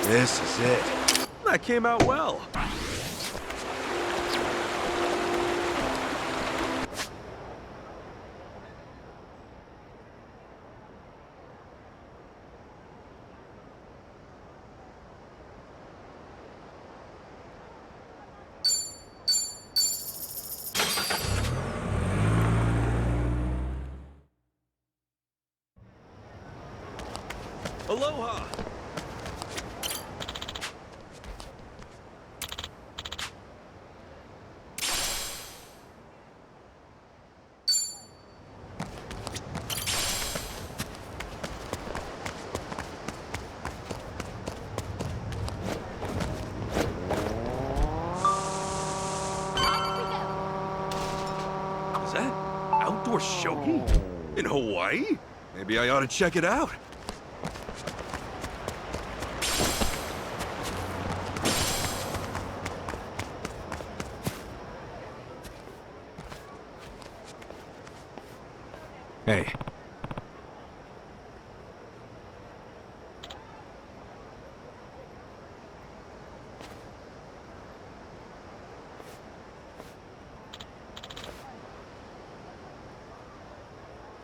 This is it. That came out well. Aloha! Is that outdoor shogi? In Hawaii? Maybe I ought to check it out. Hey.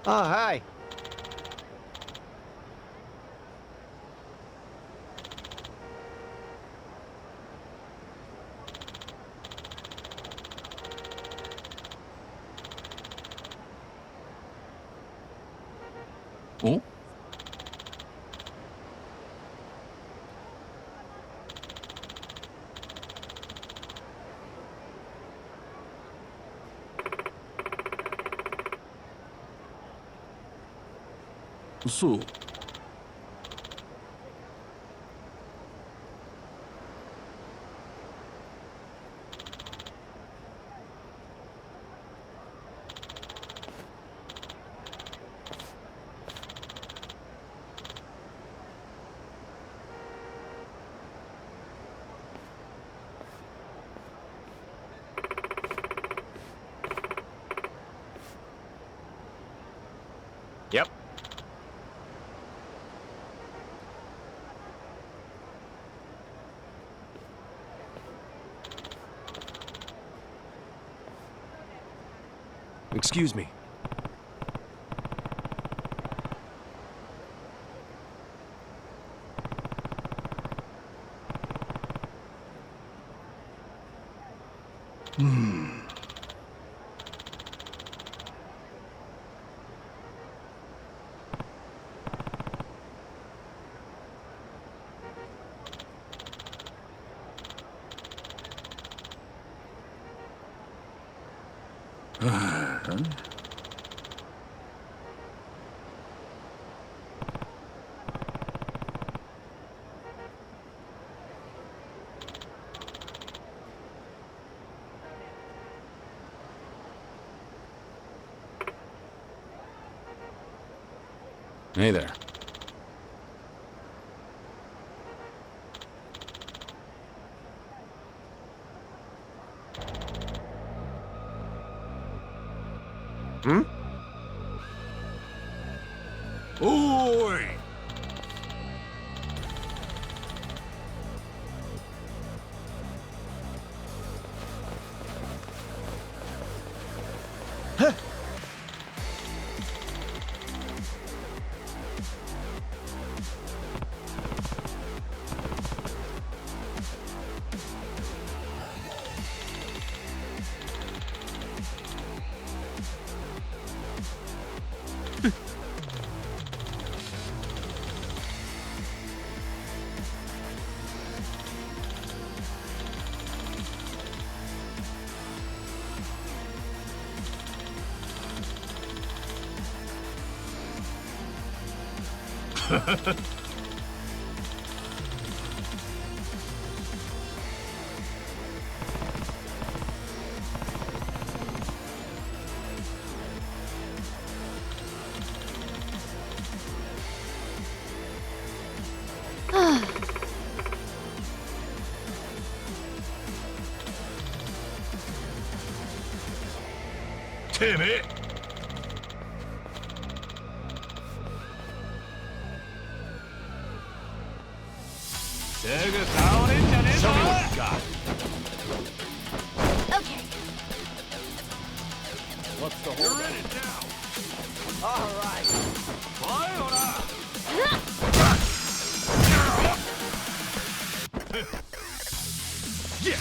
Oh, hi. Oh? So. Yep. Excuse me. Hey there. Hmm? Oi! てめえ。すぐ倒れんじゃねえぞ。Okay. What's the hold? You're in it now. All right. Yeah.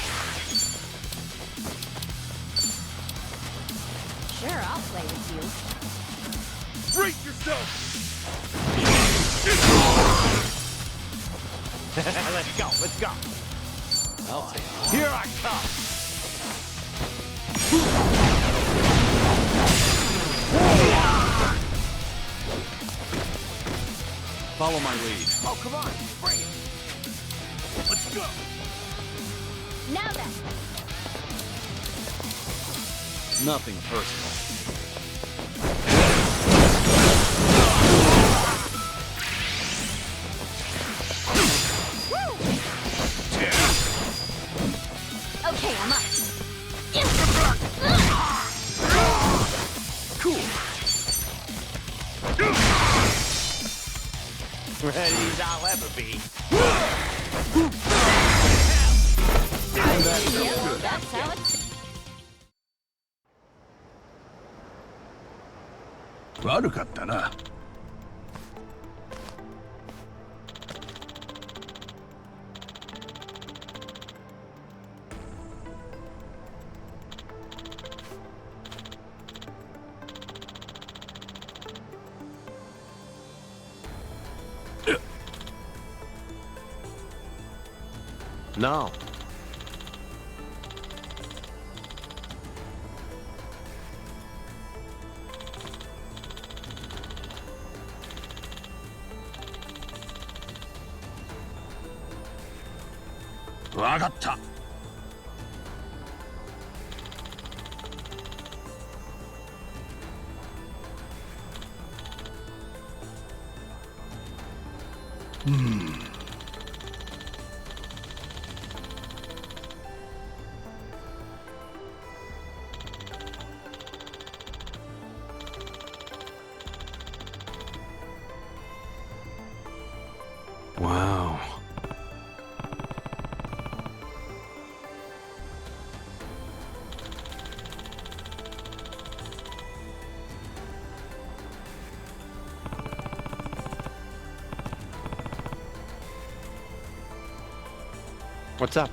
Sure, I'll play with you. Brace yourself. Let's go, let's go. I'll take it. Here I come. Follow my lead. Oh, come on, bring it. Let's go. Now then. Nothing personal. Okay, I'm up. Cool. Ready as I'll ever be. That's how it's... 悪かったな。No. Wow. What's up?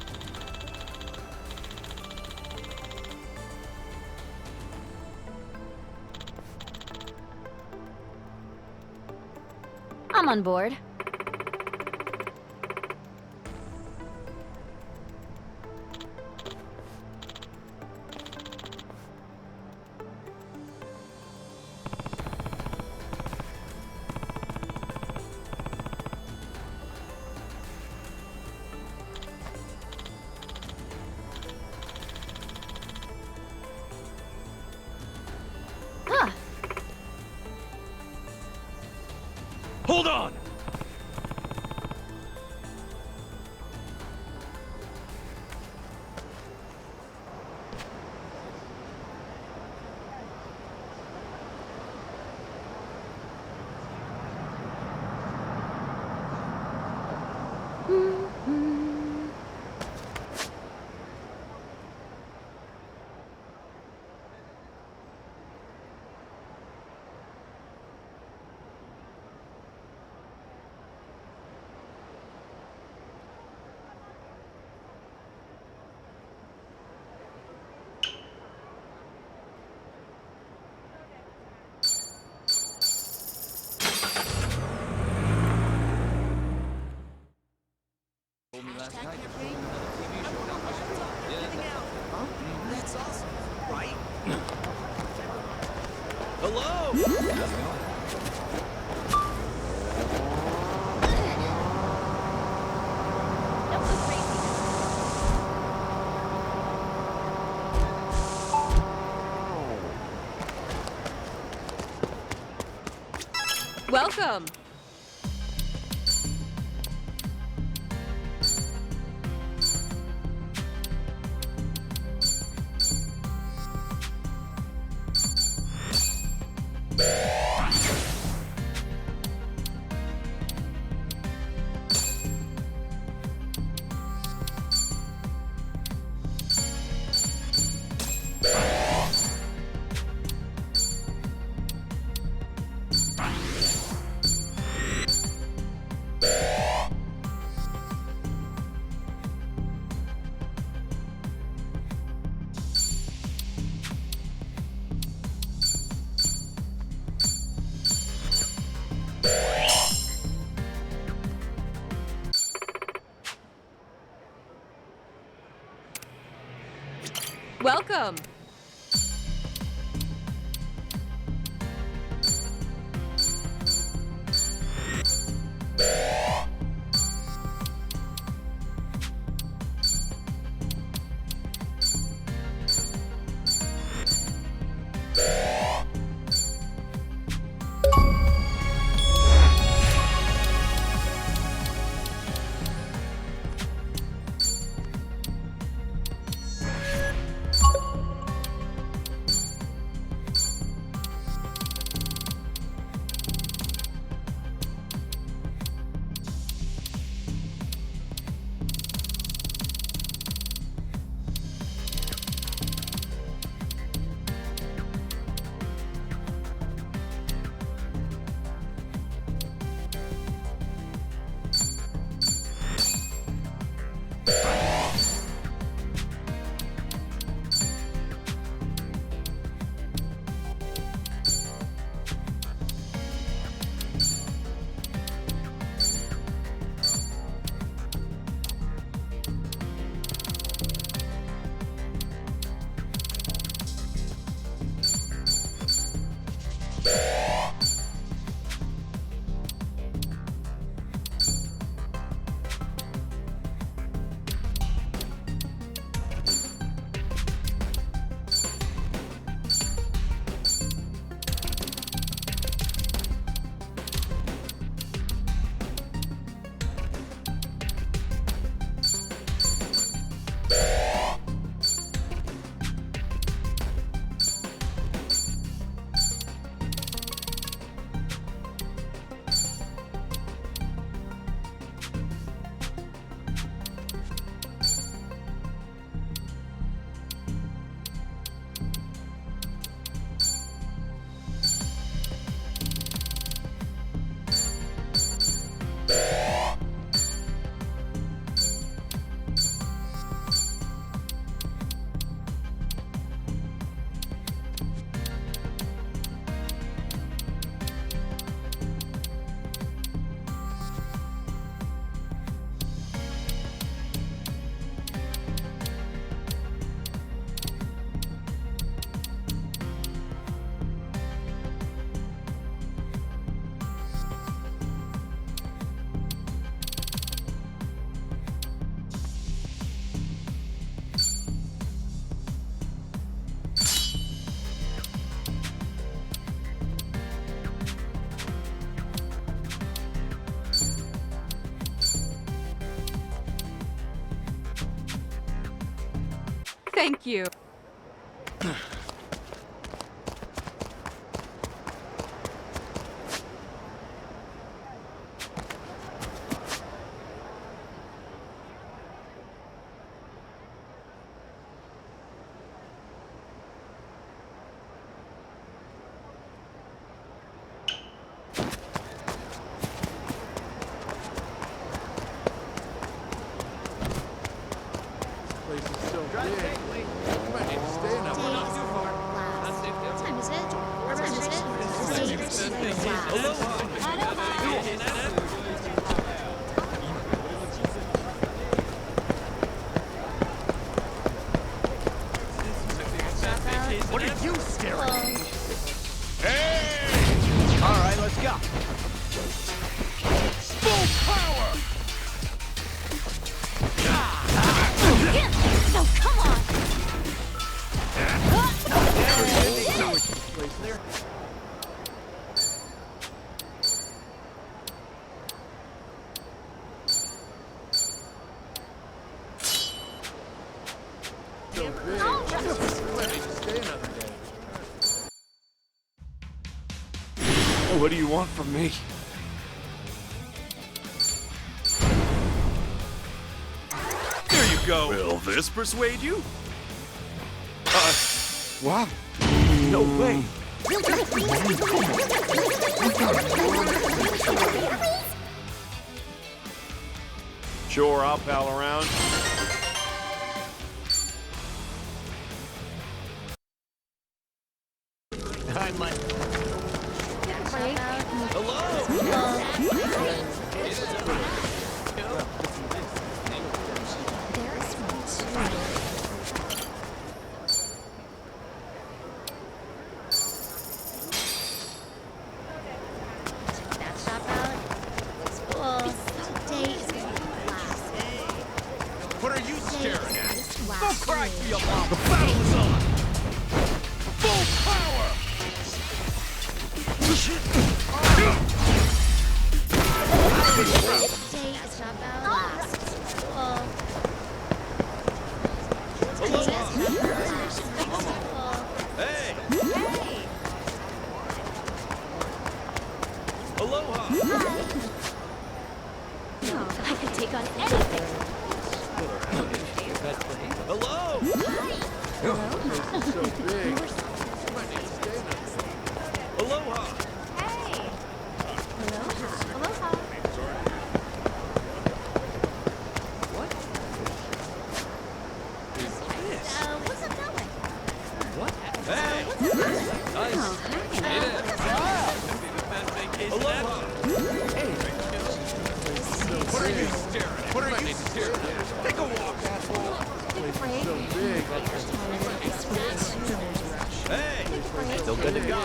I'm on board. Huh. Hold on. That's awesome, right? Hello! Welcome. Welcome. Thank you. What are you staring at? Hey! All right, let's go. Full power! So come on! What do you want from me? There you go. Will this persuade you? Wow. No way. Sure, I'll pal around. I might. That shop out. Looks cool. Today is gonna be a blast. What are you staring at? Go cry for your mom. The battle is on. Full power. Today is shop out. Blast. Cool. Today is shop out. Hey. Hey. Aloha. I could take on anything. Hello. So big. Aloha. Hey. Aloha. What's up going? Hey. Aloha. What are you staring at? What are you staring at? Take a walk, asshole. So big. Hey. Still good to go.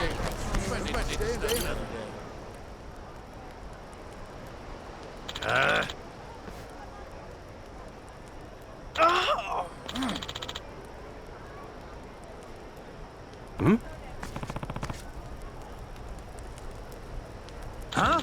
Hmm? Huh?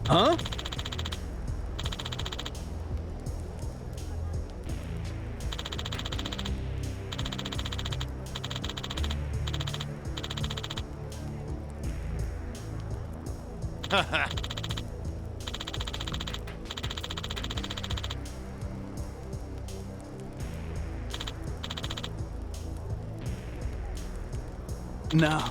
Huh? Haha. No.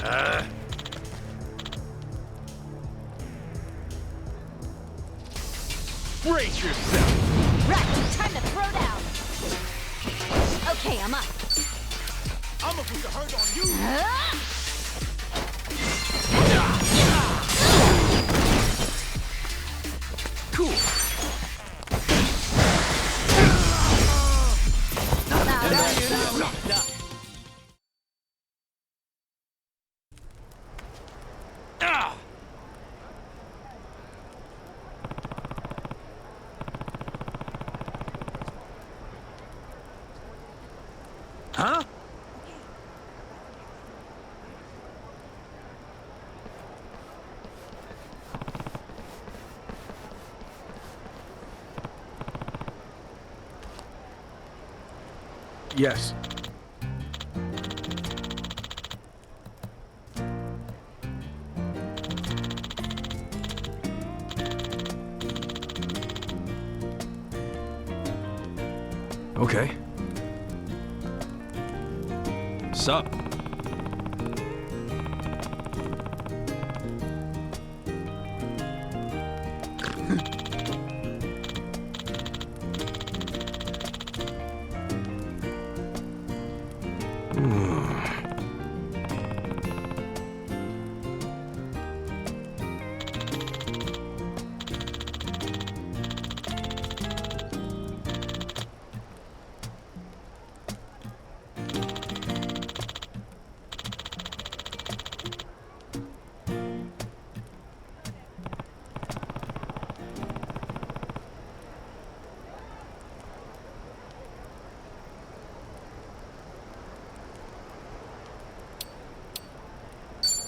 Huh? Brace yourself! Right, time to throw down. Okay, I'm up. I'm gonna put the hurt on you! Cool. Huh? Yes. Okay. Sup?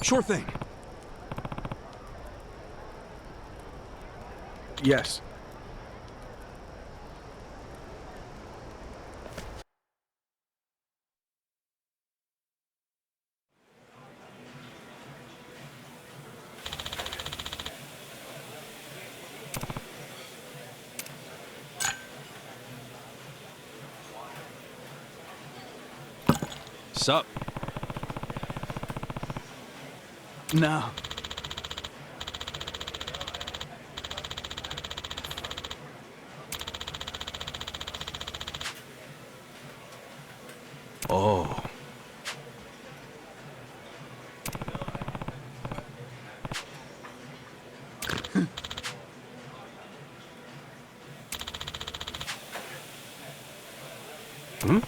Sure thing. Yes. Sup? No. Oh. Hmm?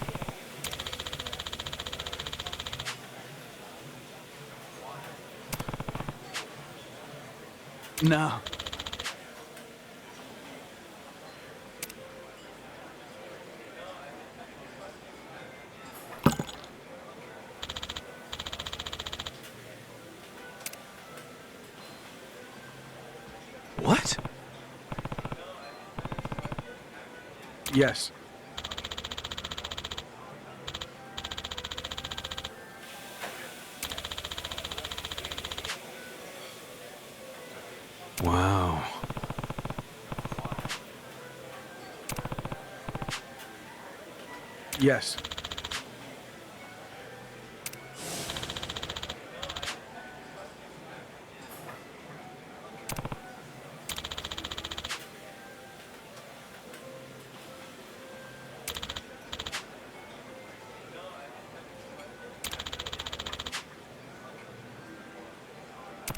No. What? Yes. Wow. Yes.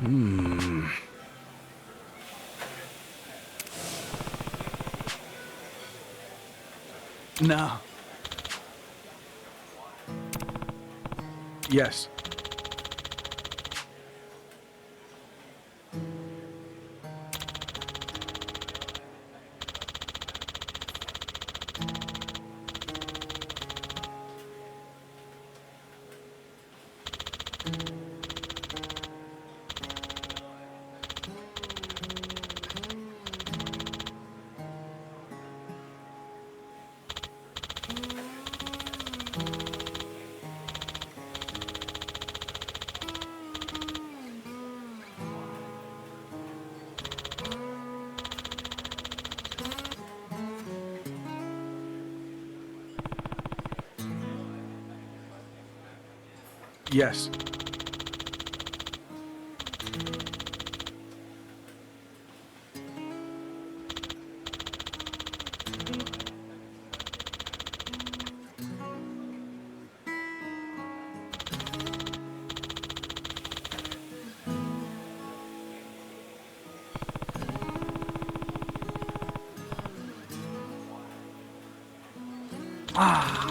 Hmm. No. Yes. Yes. Ah.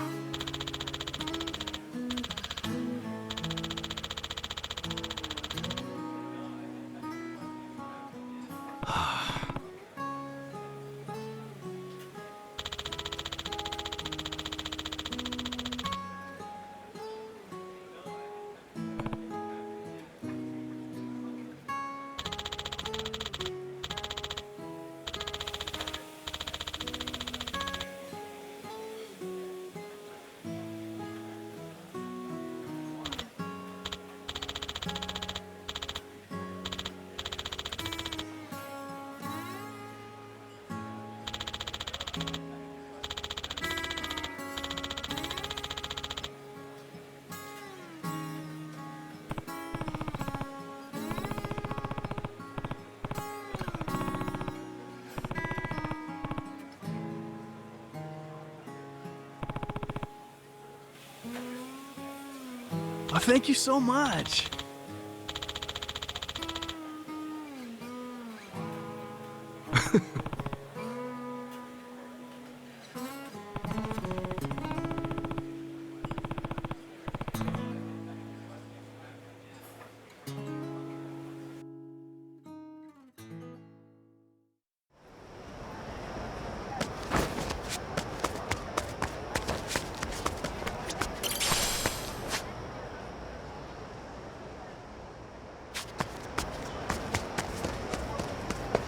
Oh, thank you so much.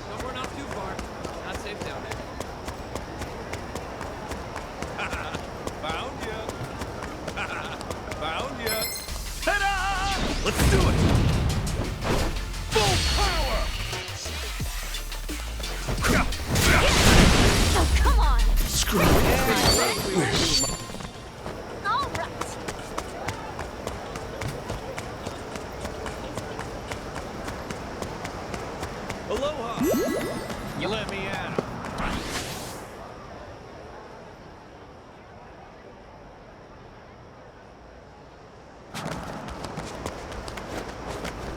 Somewhere not too far. Not safe down there. Found ya! Found ya! Ta-da! Let's do it! Full power! Oh, come on! Screw it. All right. Aloha! You let me at 'em.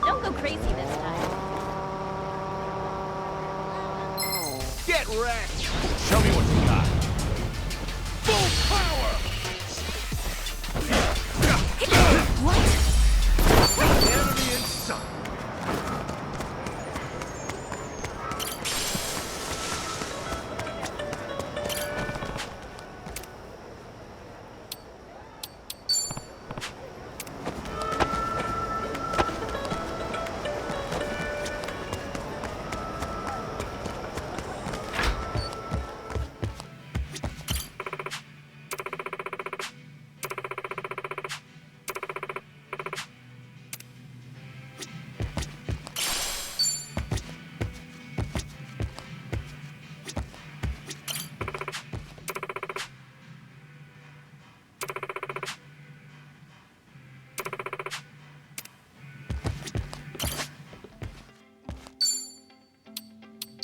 Don't go crazy this time. Get wrecked! Show me what you got. Full power! Enemy in sight.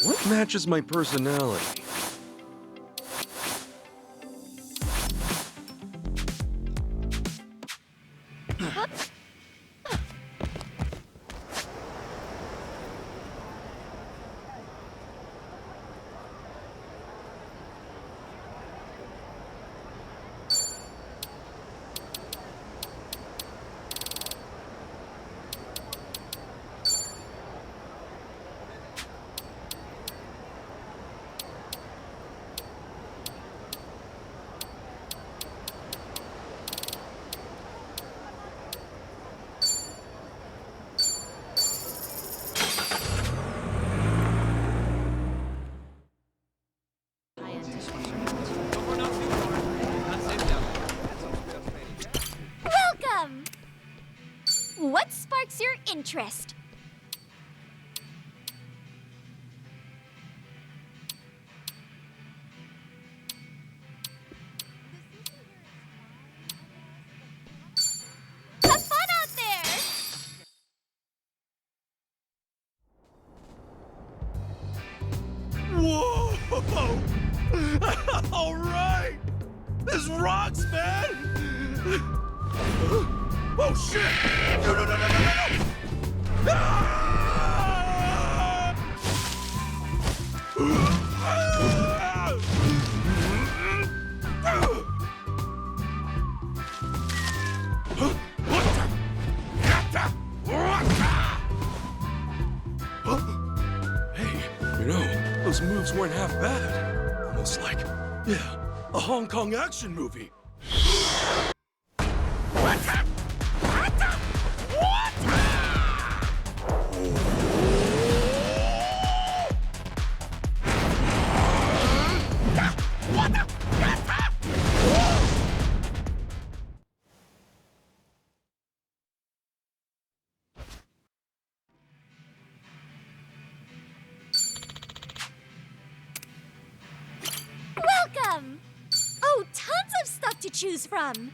What matches my personality? Somewhere not too far. Not safe down there. That's some straight up Spanish. Welcome! What sparks your interest? Have fun out there! Whoa! All right! This rocks, man! Oh, shit! No, no, no, no, no, no, no! Hey, you know, those moves weren't half bad. Almost like, yeah, a Hong Kong action movie. Welcome! Oh, tons of stuff to choose from.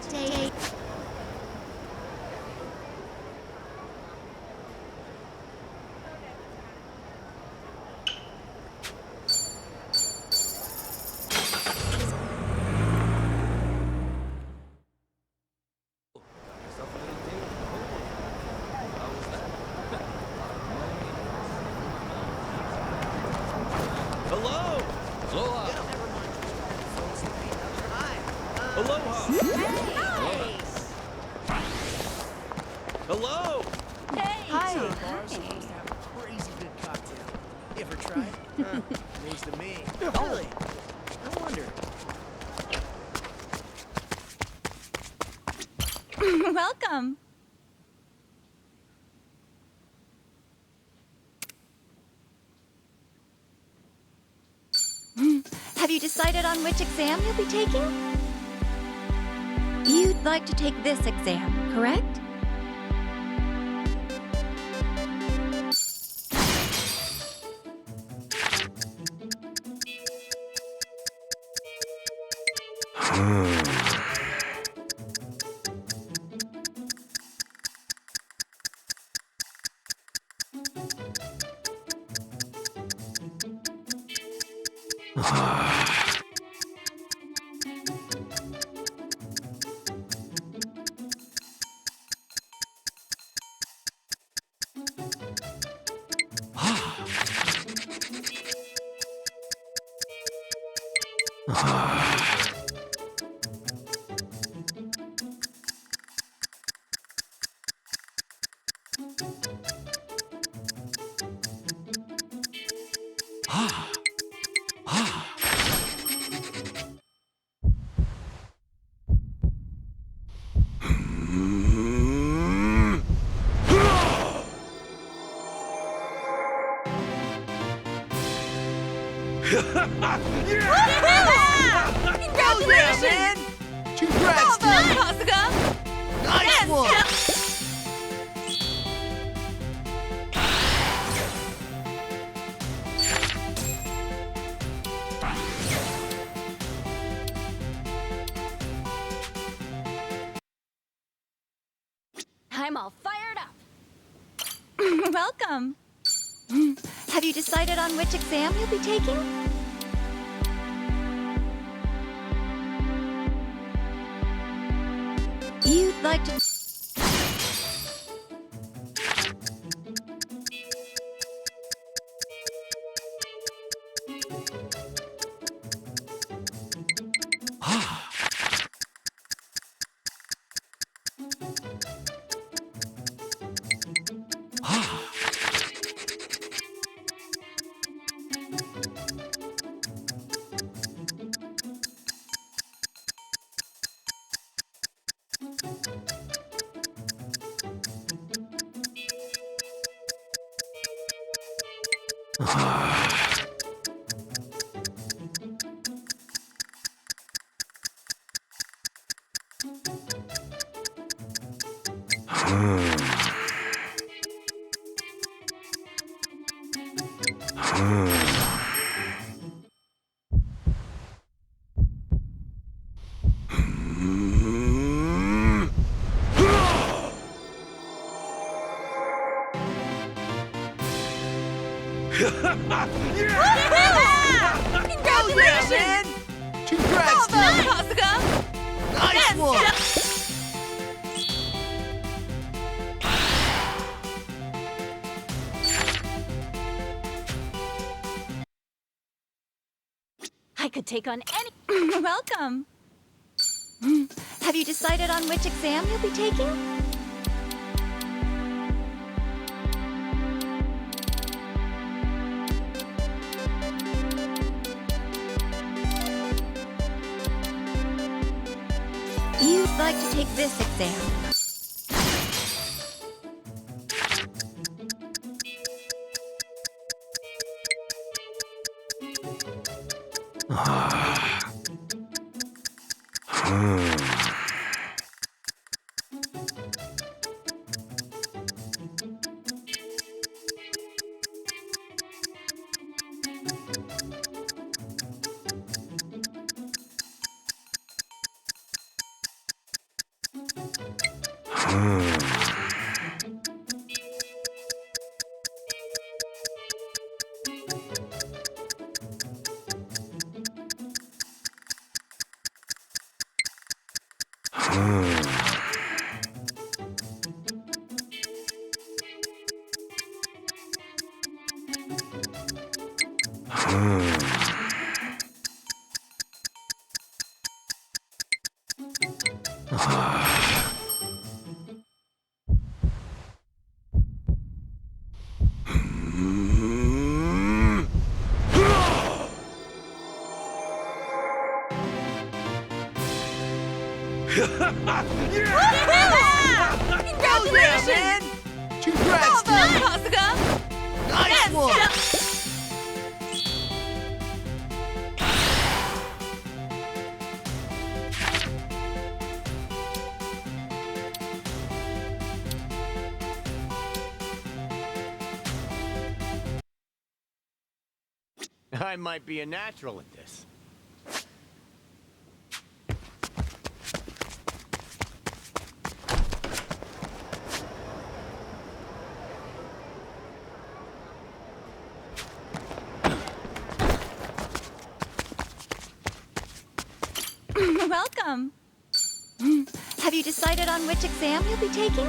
Today. right? News to me. Really? No wonder. Welcome. Have you decided on which exam you'll be taking? You'd like to take this exam, correct? Congratulations! Man. Congrats, dude! Kasuga! Nice one! I'm all fired up. Welcome. Have you decided on which exam you'll be taking? You'd like to... Congratulations! Man. Congrats, dude! Kasuga! Nice one! I could take on any. Welcome. Have you decided on which exam you'll be taking? You'd like to take this exam. Congratulations! Congrats, Bravo, dude! Kasuga! Nice one! I might be a natural at this. Welcome. Have you decided on which exam you'll be taking?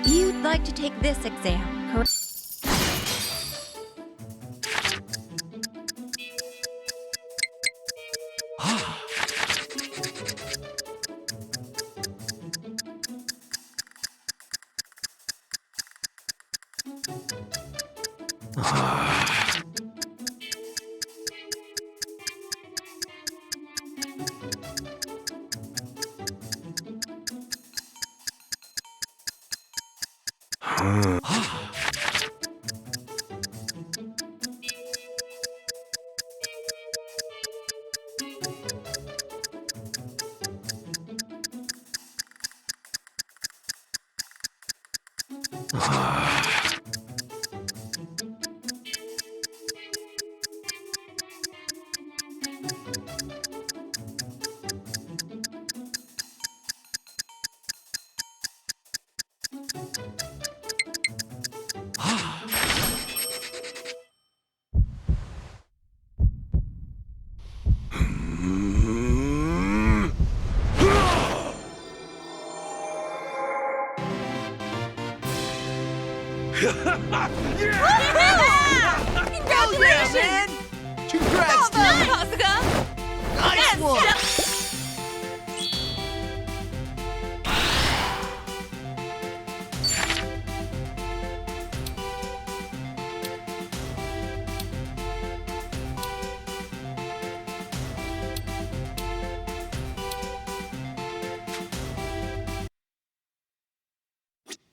You'd like to take this exam, correct? Congratulations! Congrats, Bravo, dude! Kasuga! Nice one!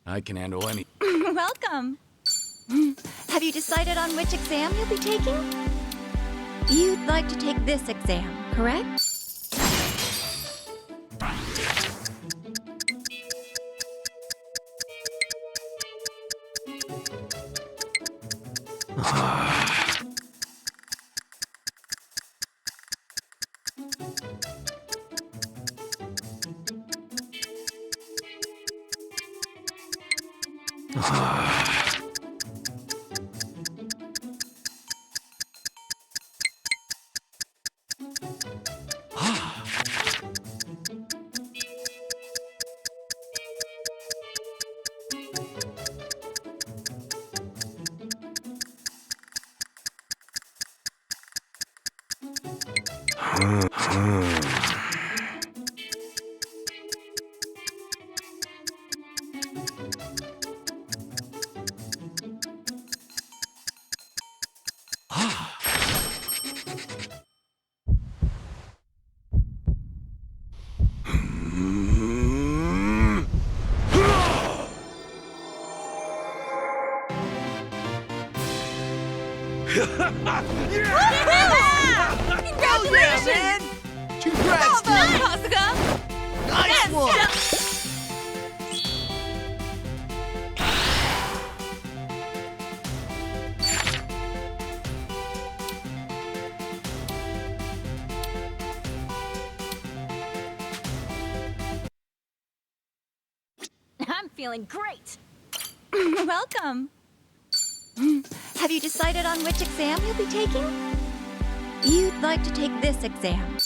I can handle any. Welcome. Have you decided on which exam you'll be taking? You'd like to take this exam, correct? Congratulations! Congrats, Bravo, dude! Kasuga! Nice one! I'm feeling great. Welcome. Have you decided on which exam you'll be taking? You'd like to take this exam.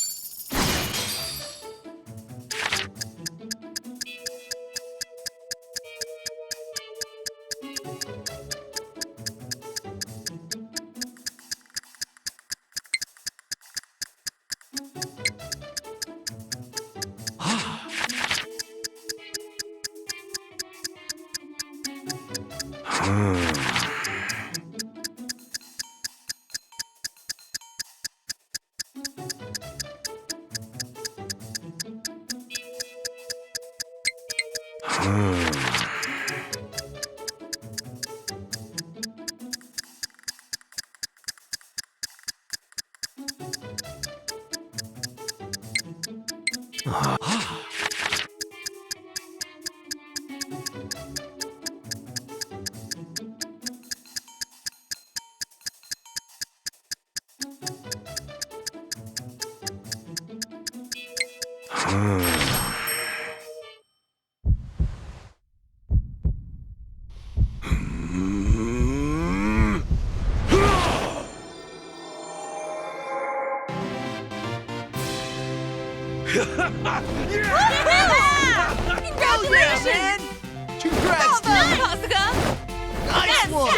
Congratulations! Congrats, Bravo, dude! Kasuga! Nice one!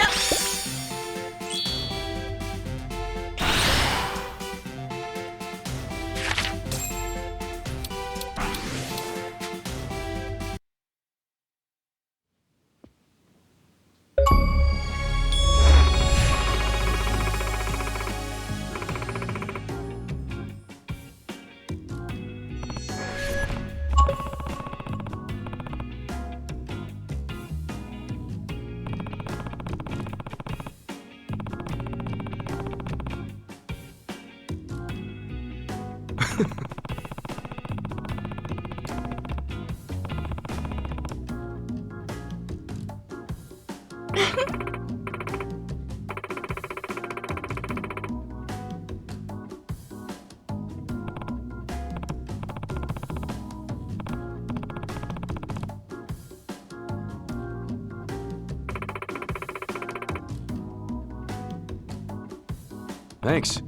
Thanks.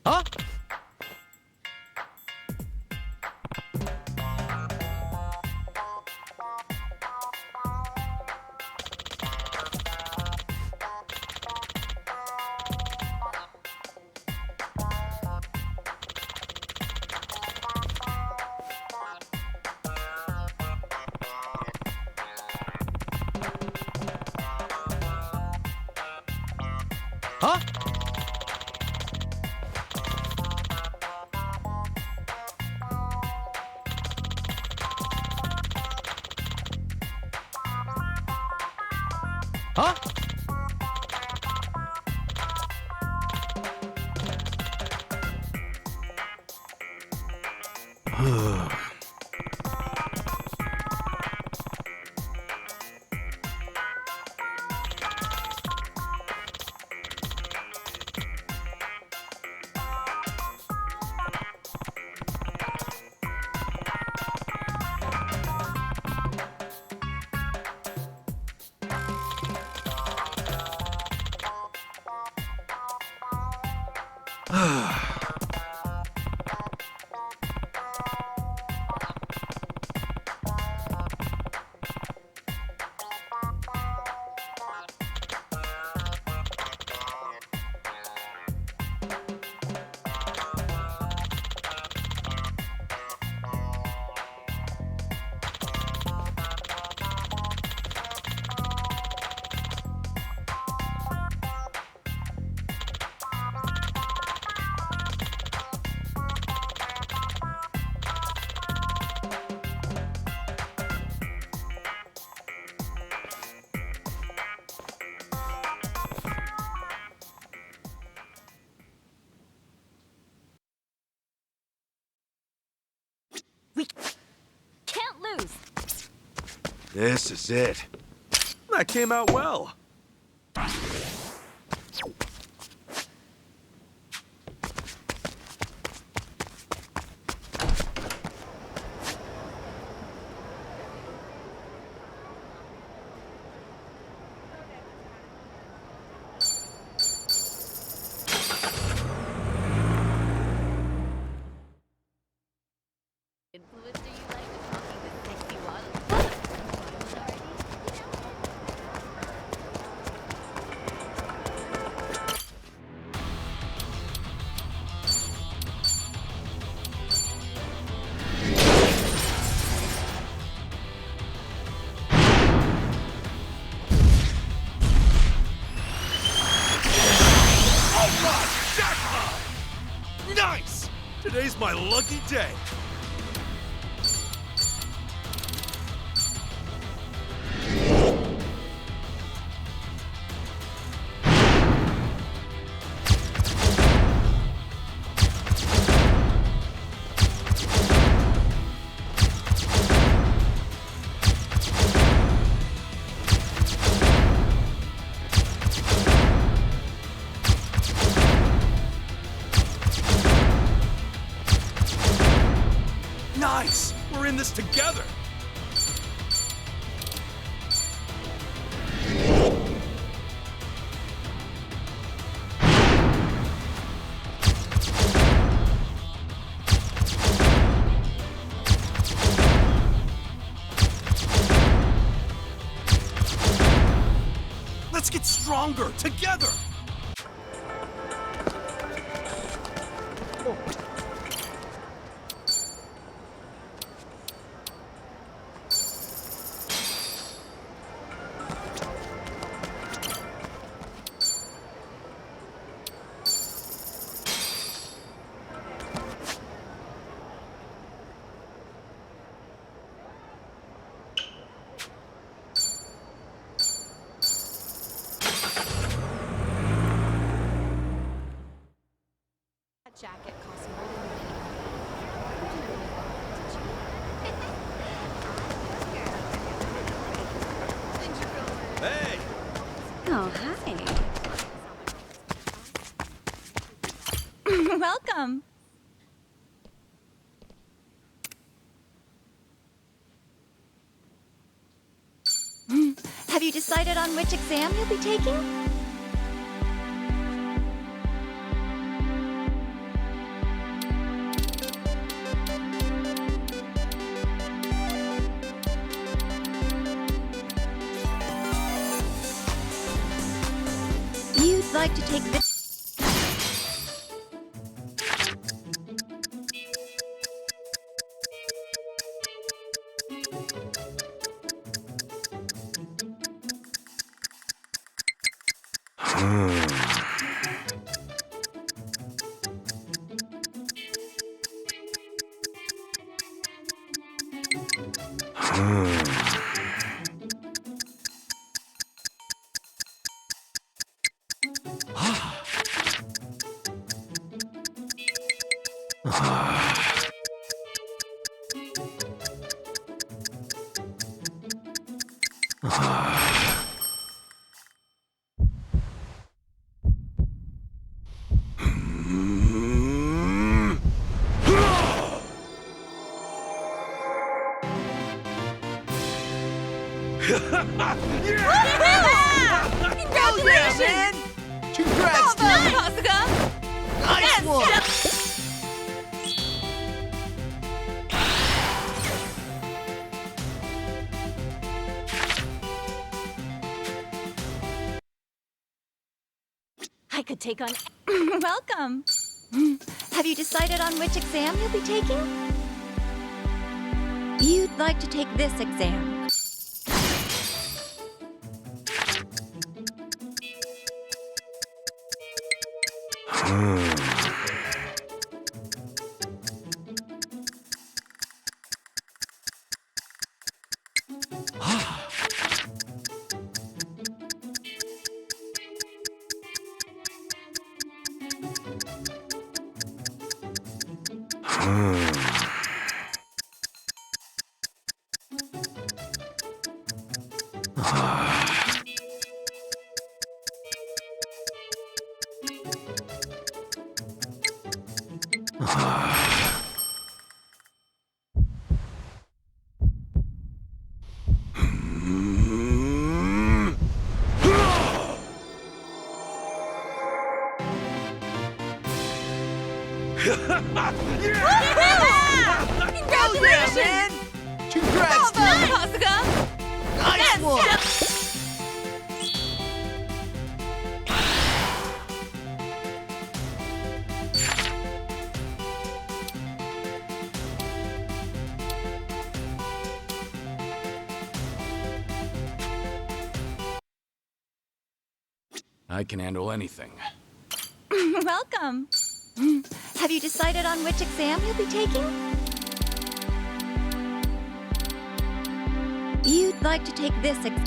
Huh? Huh? Huh? Can't lose! This is it. That came out well. Influencer you like was talking with sexy waddle. Today's my lucky day. Nice! We're in this together! Let's get stronger together! Jacket costs more than Hey! Oh, hi. Welcome. Have you decided on which exam you'll be taking? You'd like to take this. Congratulations! Congrats, Bravo, dude! Kasuga! Nice one! I could take on. Welcome. Have you decided on which exam you'll be taking? You'd like to take this exam. Congratulations! Congrats, Bravo, dude! Kasuga! Nice one! I can handle anything. Welcome. Have you decided on which exam you'll be taking? You'd like to take this exam.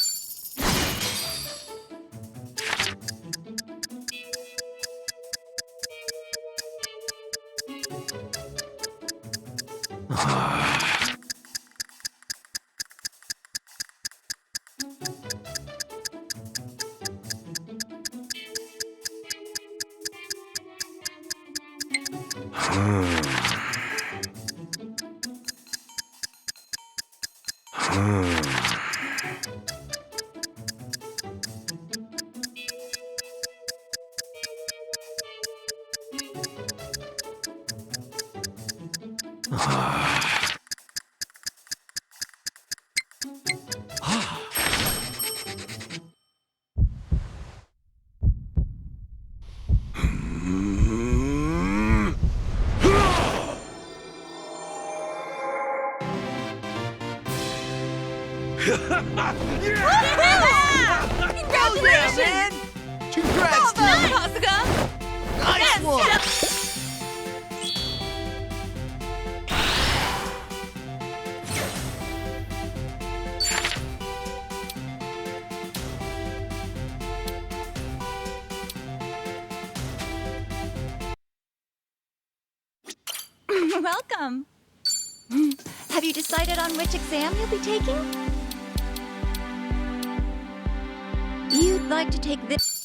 Congratulations! Congrats, dude! Kasuga! Nice one! Welcome. Have you decided on which exam you'll be taking? You'd like to take this.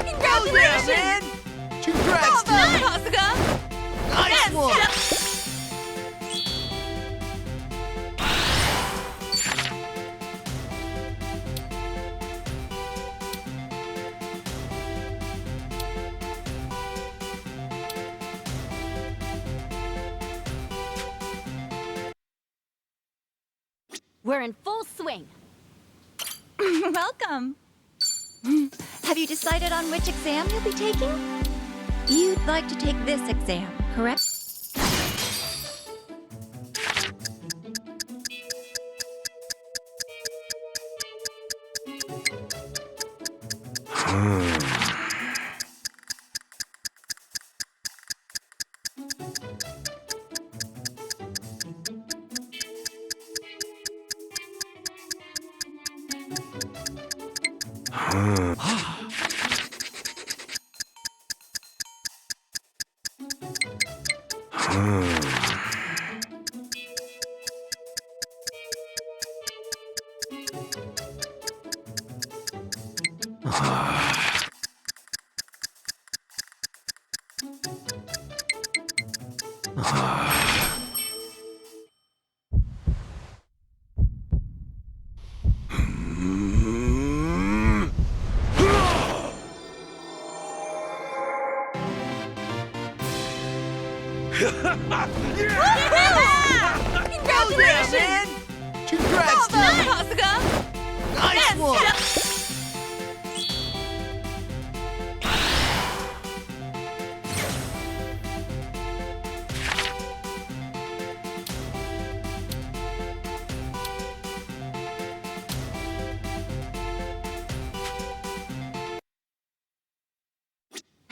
Congratulations! Congrats, dude! Kasuga! Nice one! We're in full swing. Welcome. Have you decided on which exam you'll be taking? You'd like to take this exam, correct? Congratulations! Congrats, dude! Kasuga! Nice one!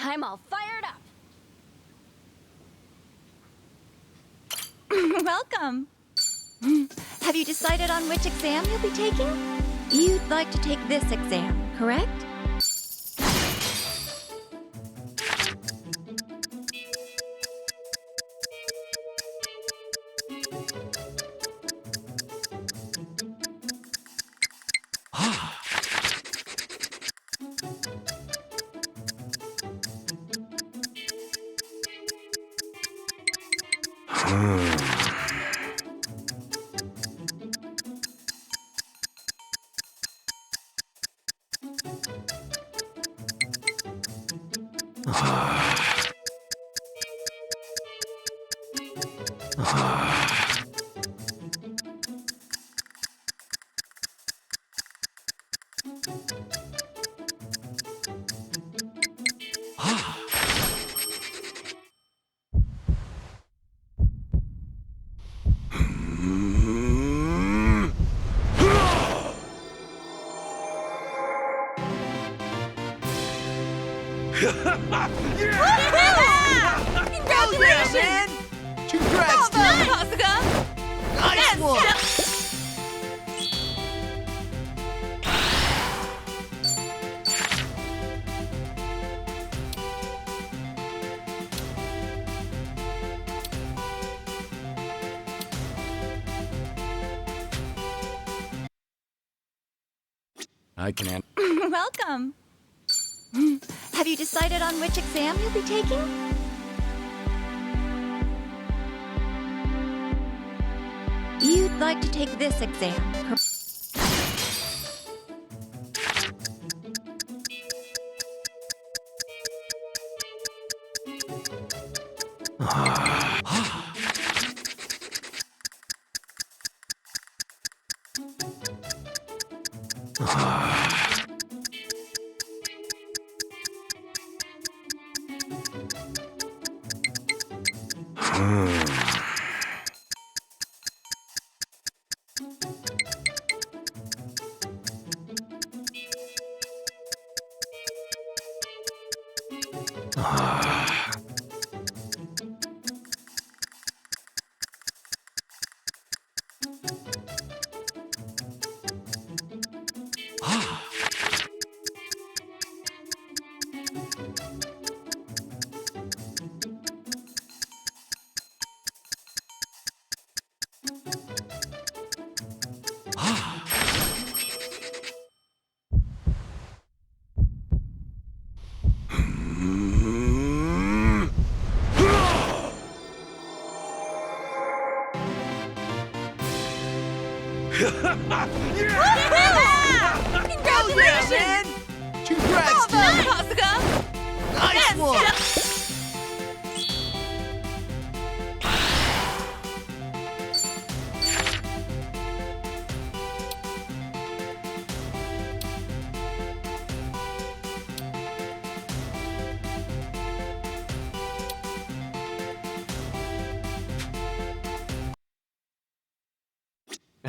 I'm all fired up. Welcome. Have you decided on which exam you'll be taking? You'd like to take this exam, correct? Congratulations! Man! Congrats, dude! Kasuga! Nice one! I can Welcome. Have you decided on which exam you'll be taking? You'd like to take this exam, correct? Congratulations! Man! Congrats, dude! Kasuga! Nice one!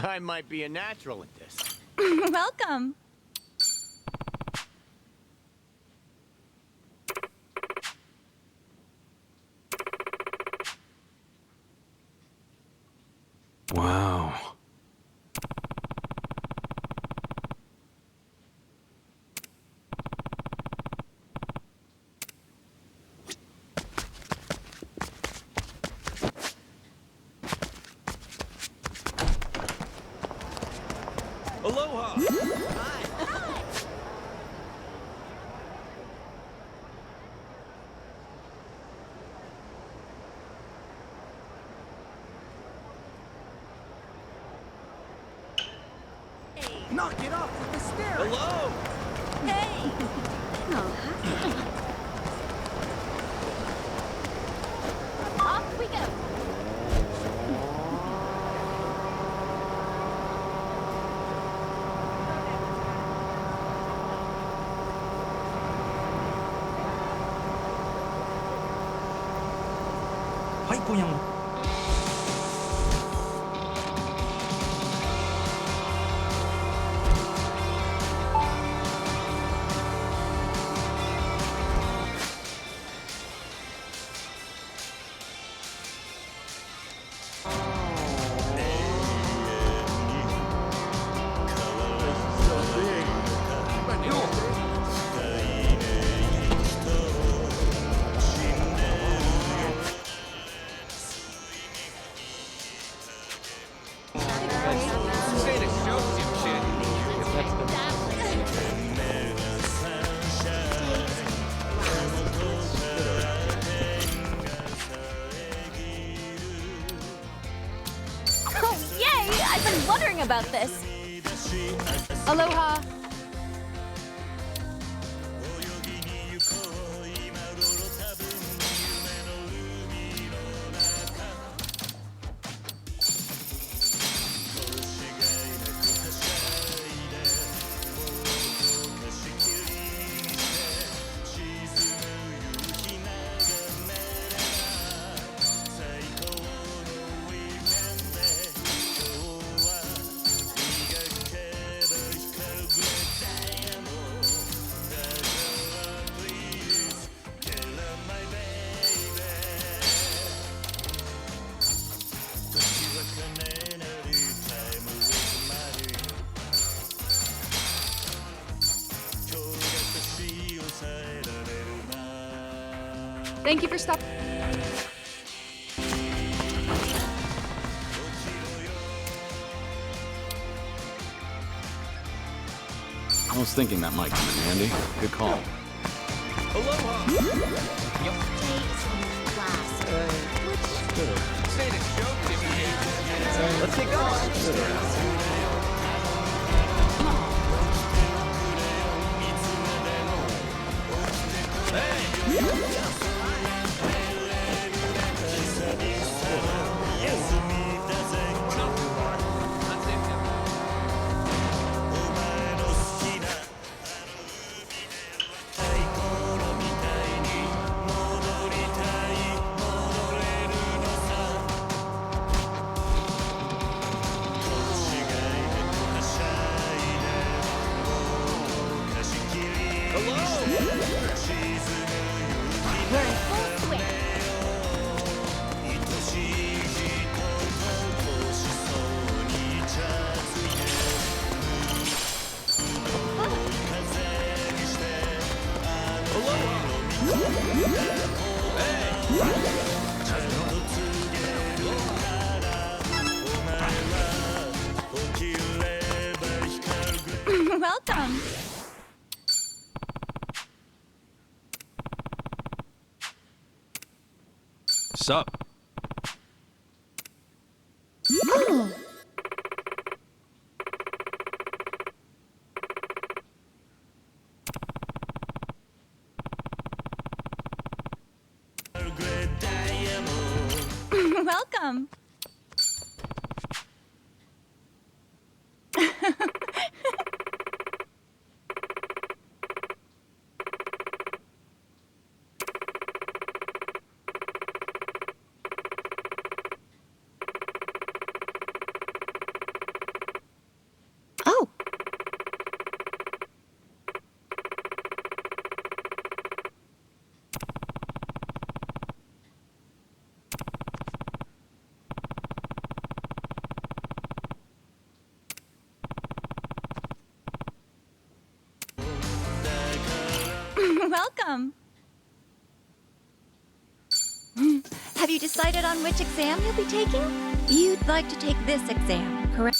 I might be a natural at this. Welcome. Wow. Aloha! Knock it off with the stairs! Hello! Hey! Off we go! 파이프 그냥 Oh, yay! I've been wondering about this. Aloha. Thank you for stopping. I was thinking that might come in handy. Good call. Let's get going. We're in full swing. Welcome. Sup? Welcome. Oh, Welcome. Have you decided on which exam you'll be taking? You'd like to take this exam, correct?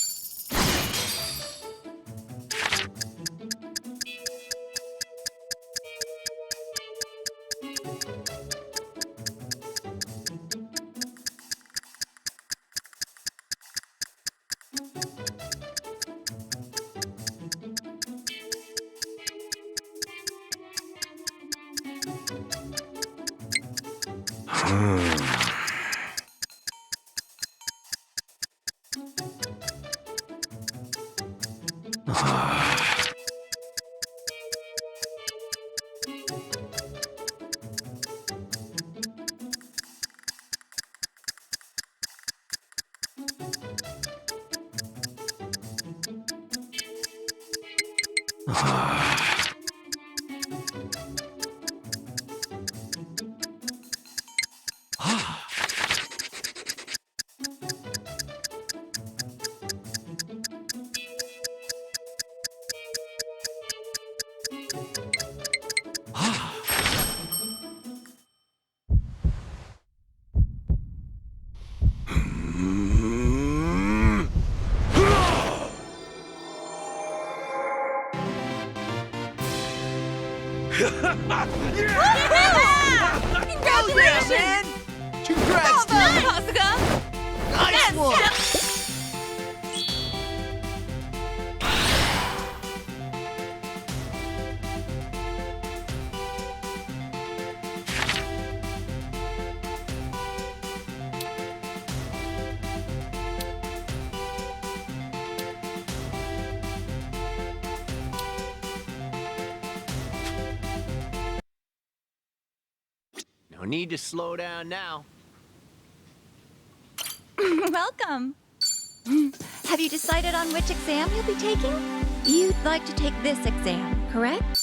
Congratulations! Congrats, Bravo, dude! Kasuga! Nice one! No need to slow down now. Welcome. Have you decided on which exam you'll be taking? You'd like to take this exam, correct?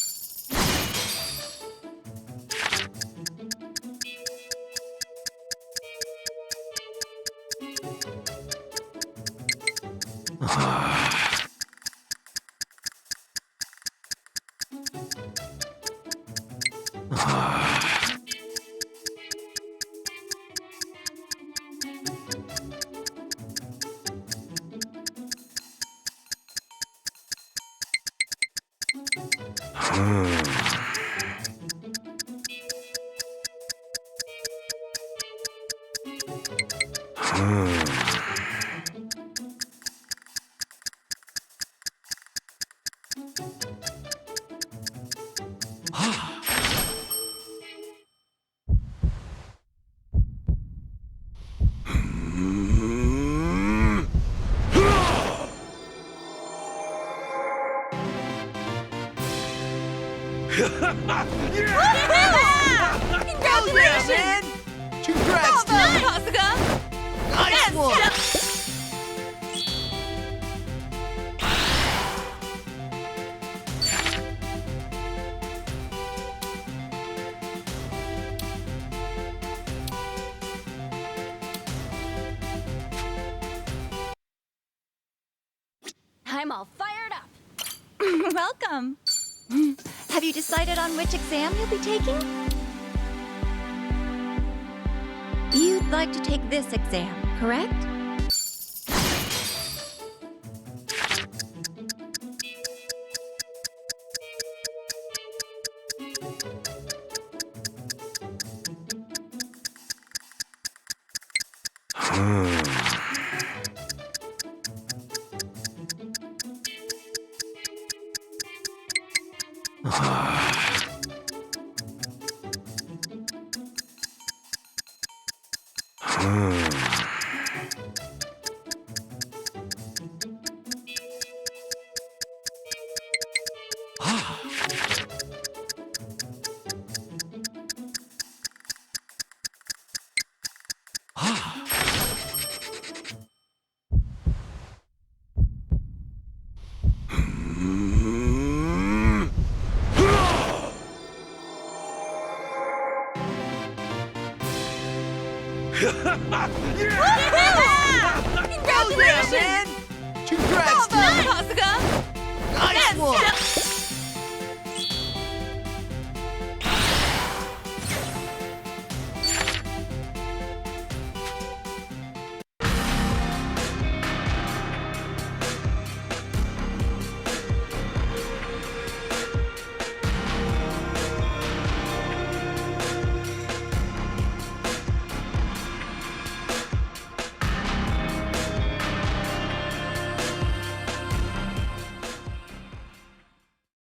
Congratulations! Congrats, Bravo, dude! Kasuga! Nice one! I'm all fired up. Welcome. Have you decided on which exam you'll be taking? You'd like to take this exam, correct? Congratulations! Congrats, Bravo, dude! Kasuga! Nice one!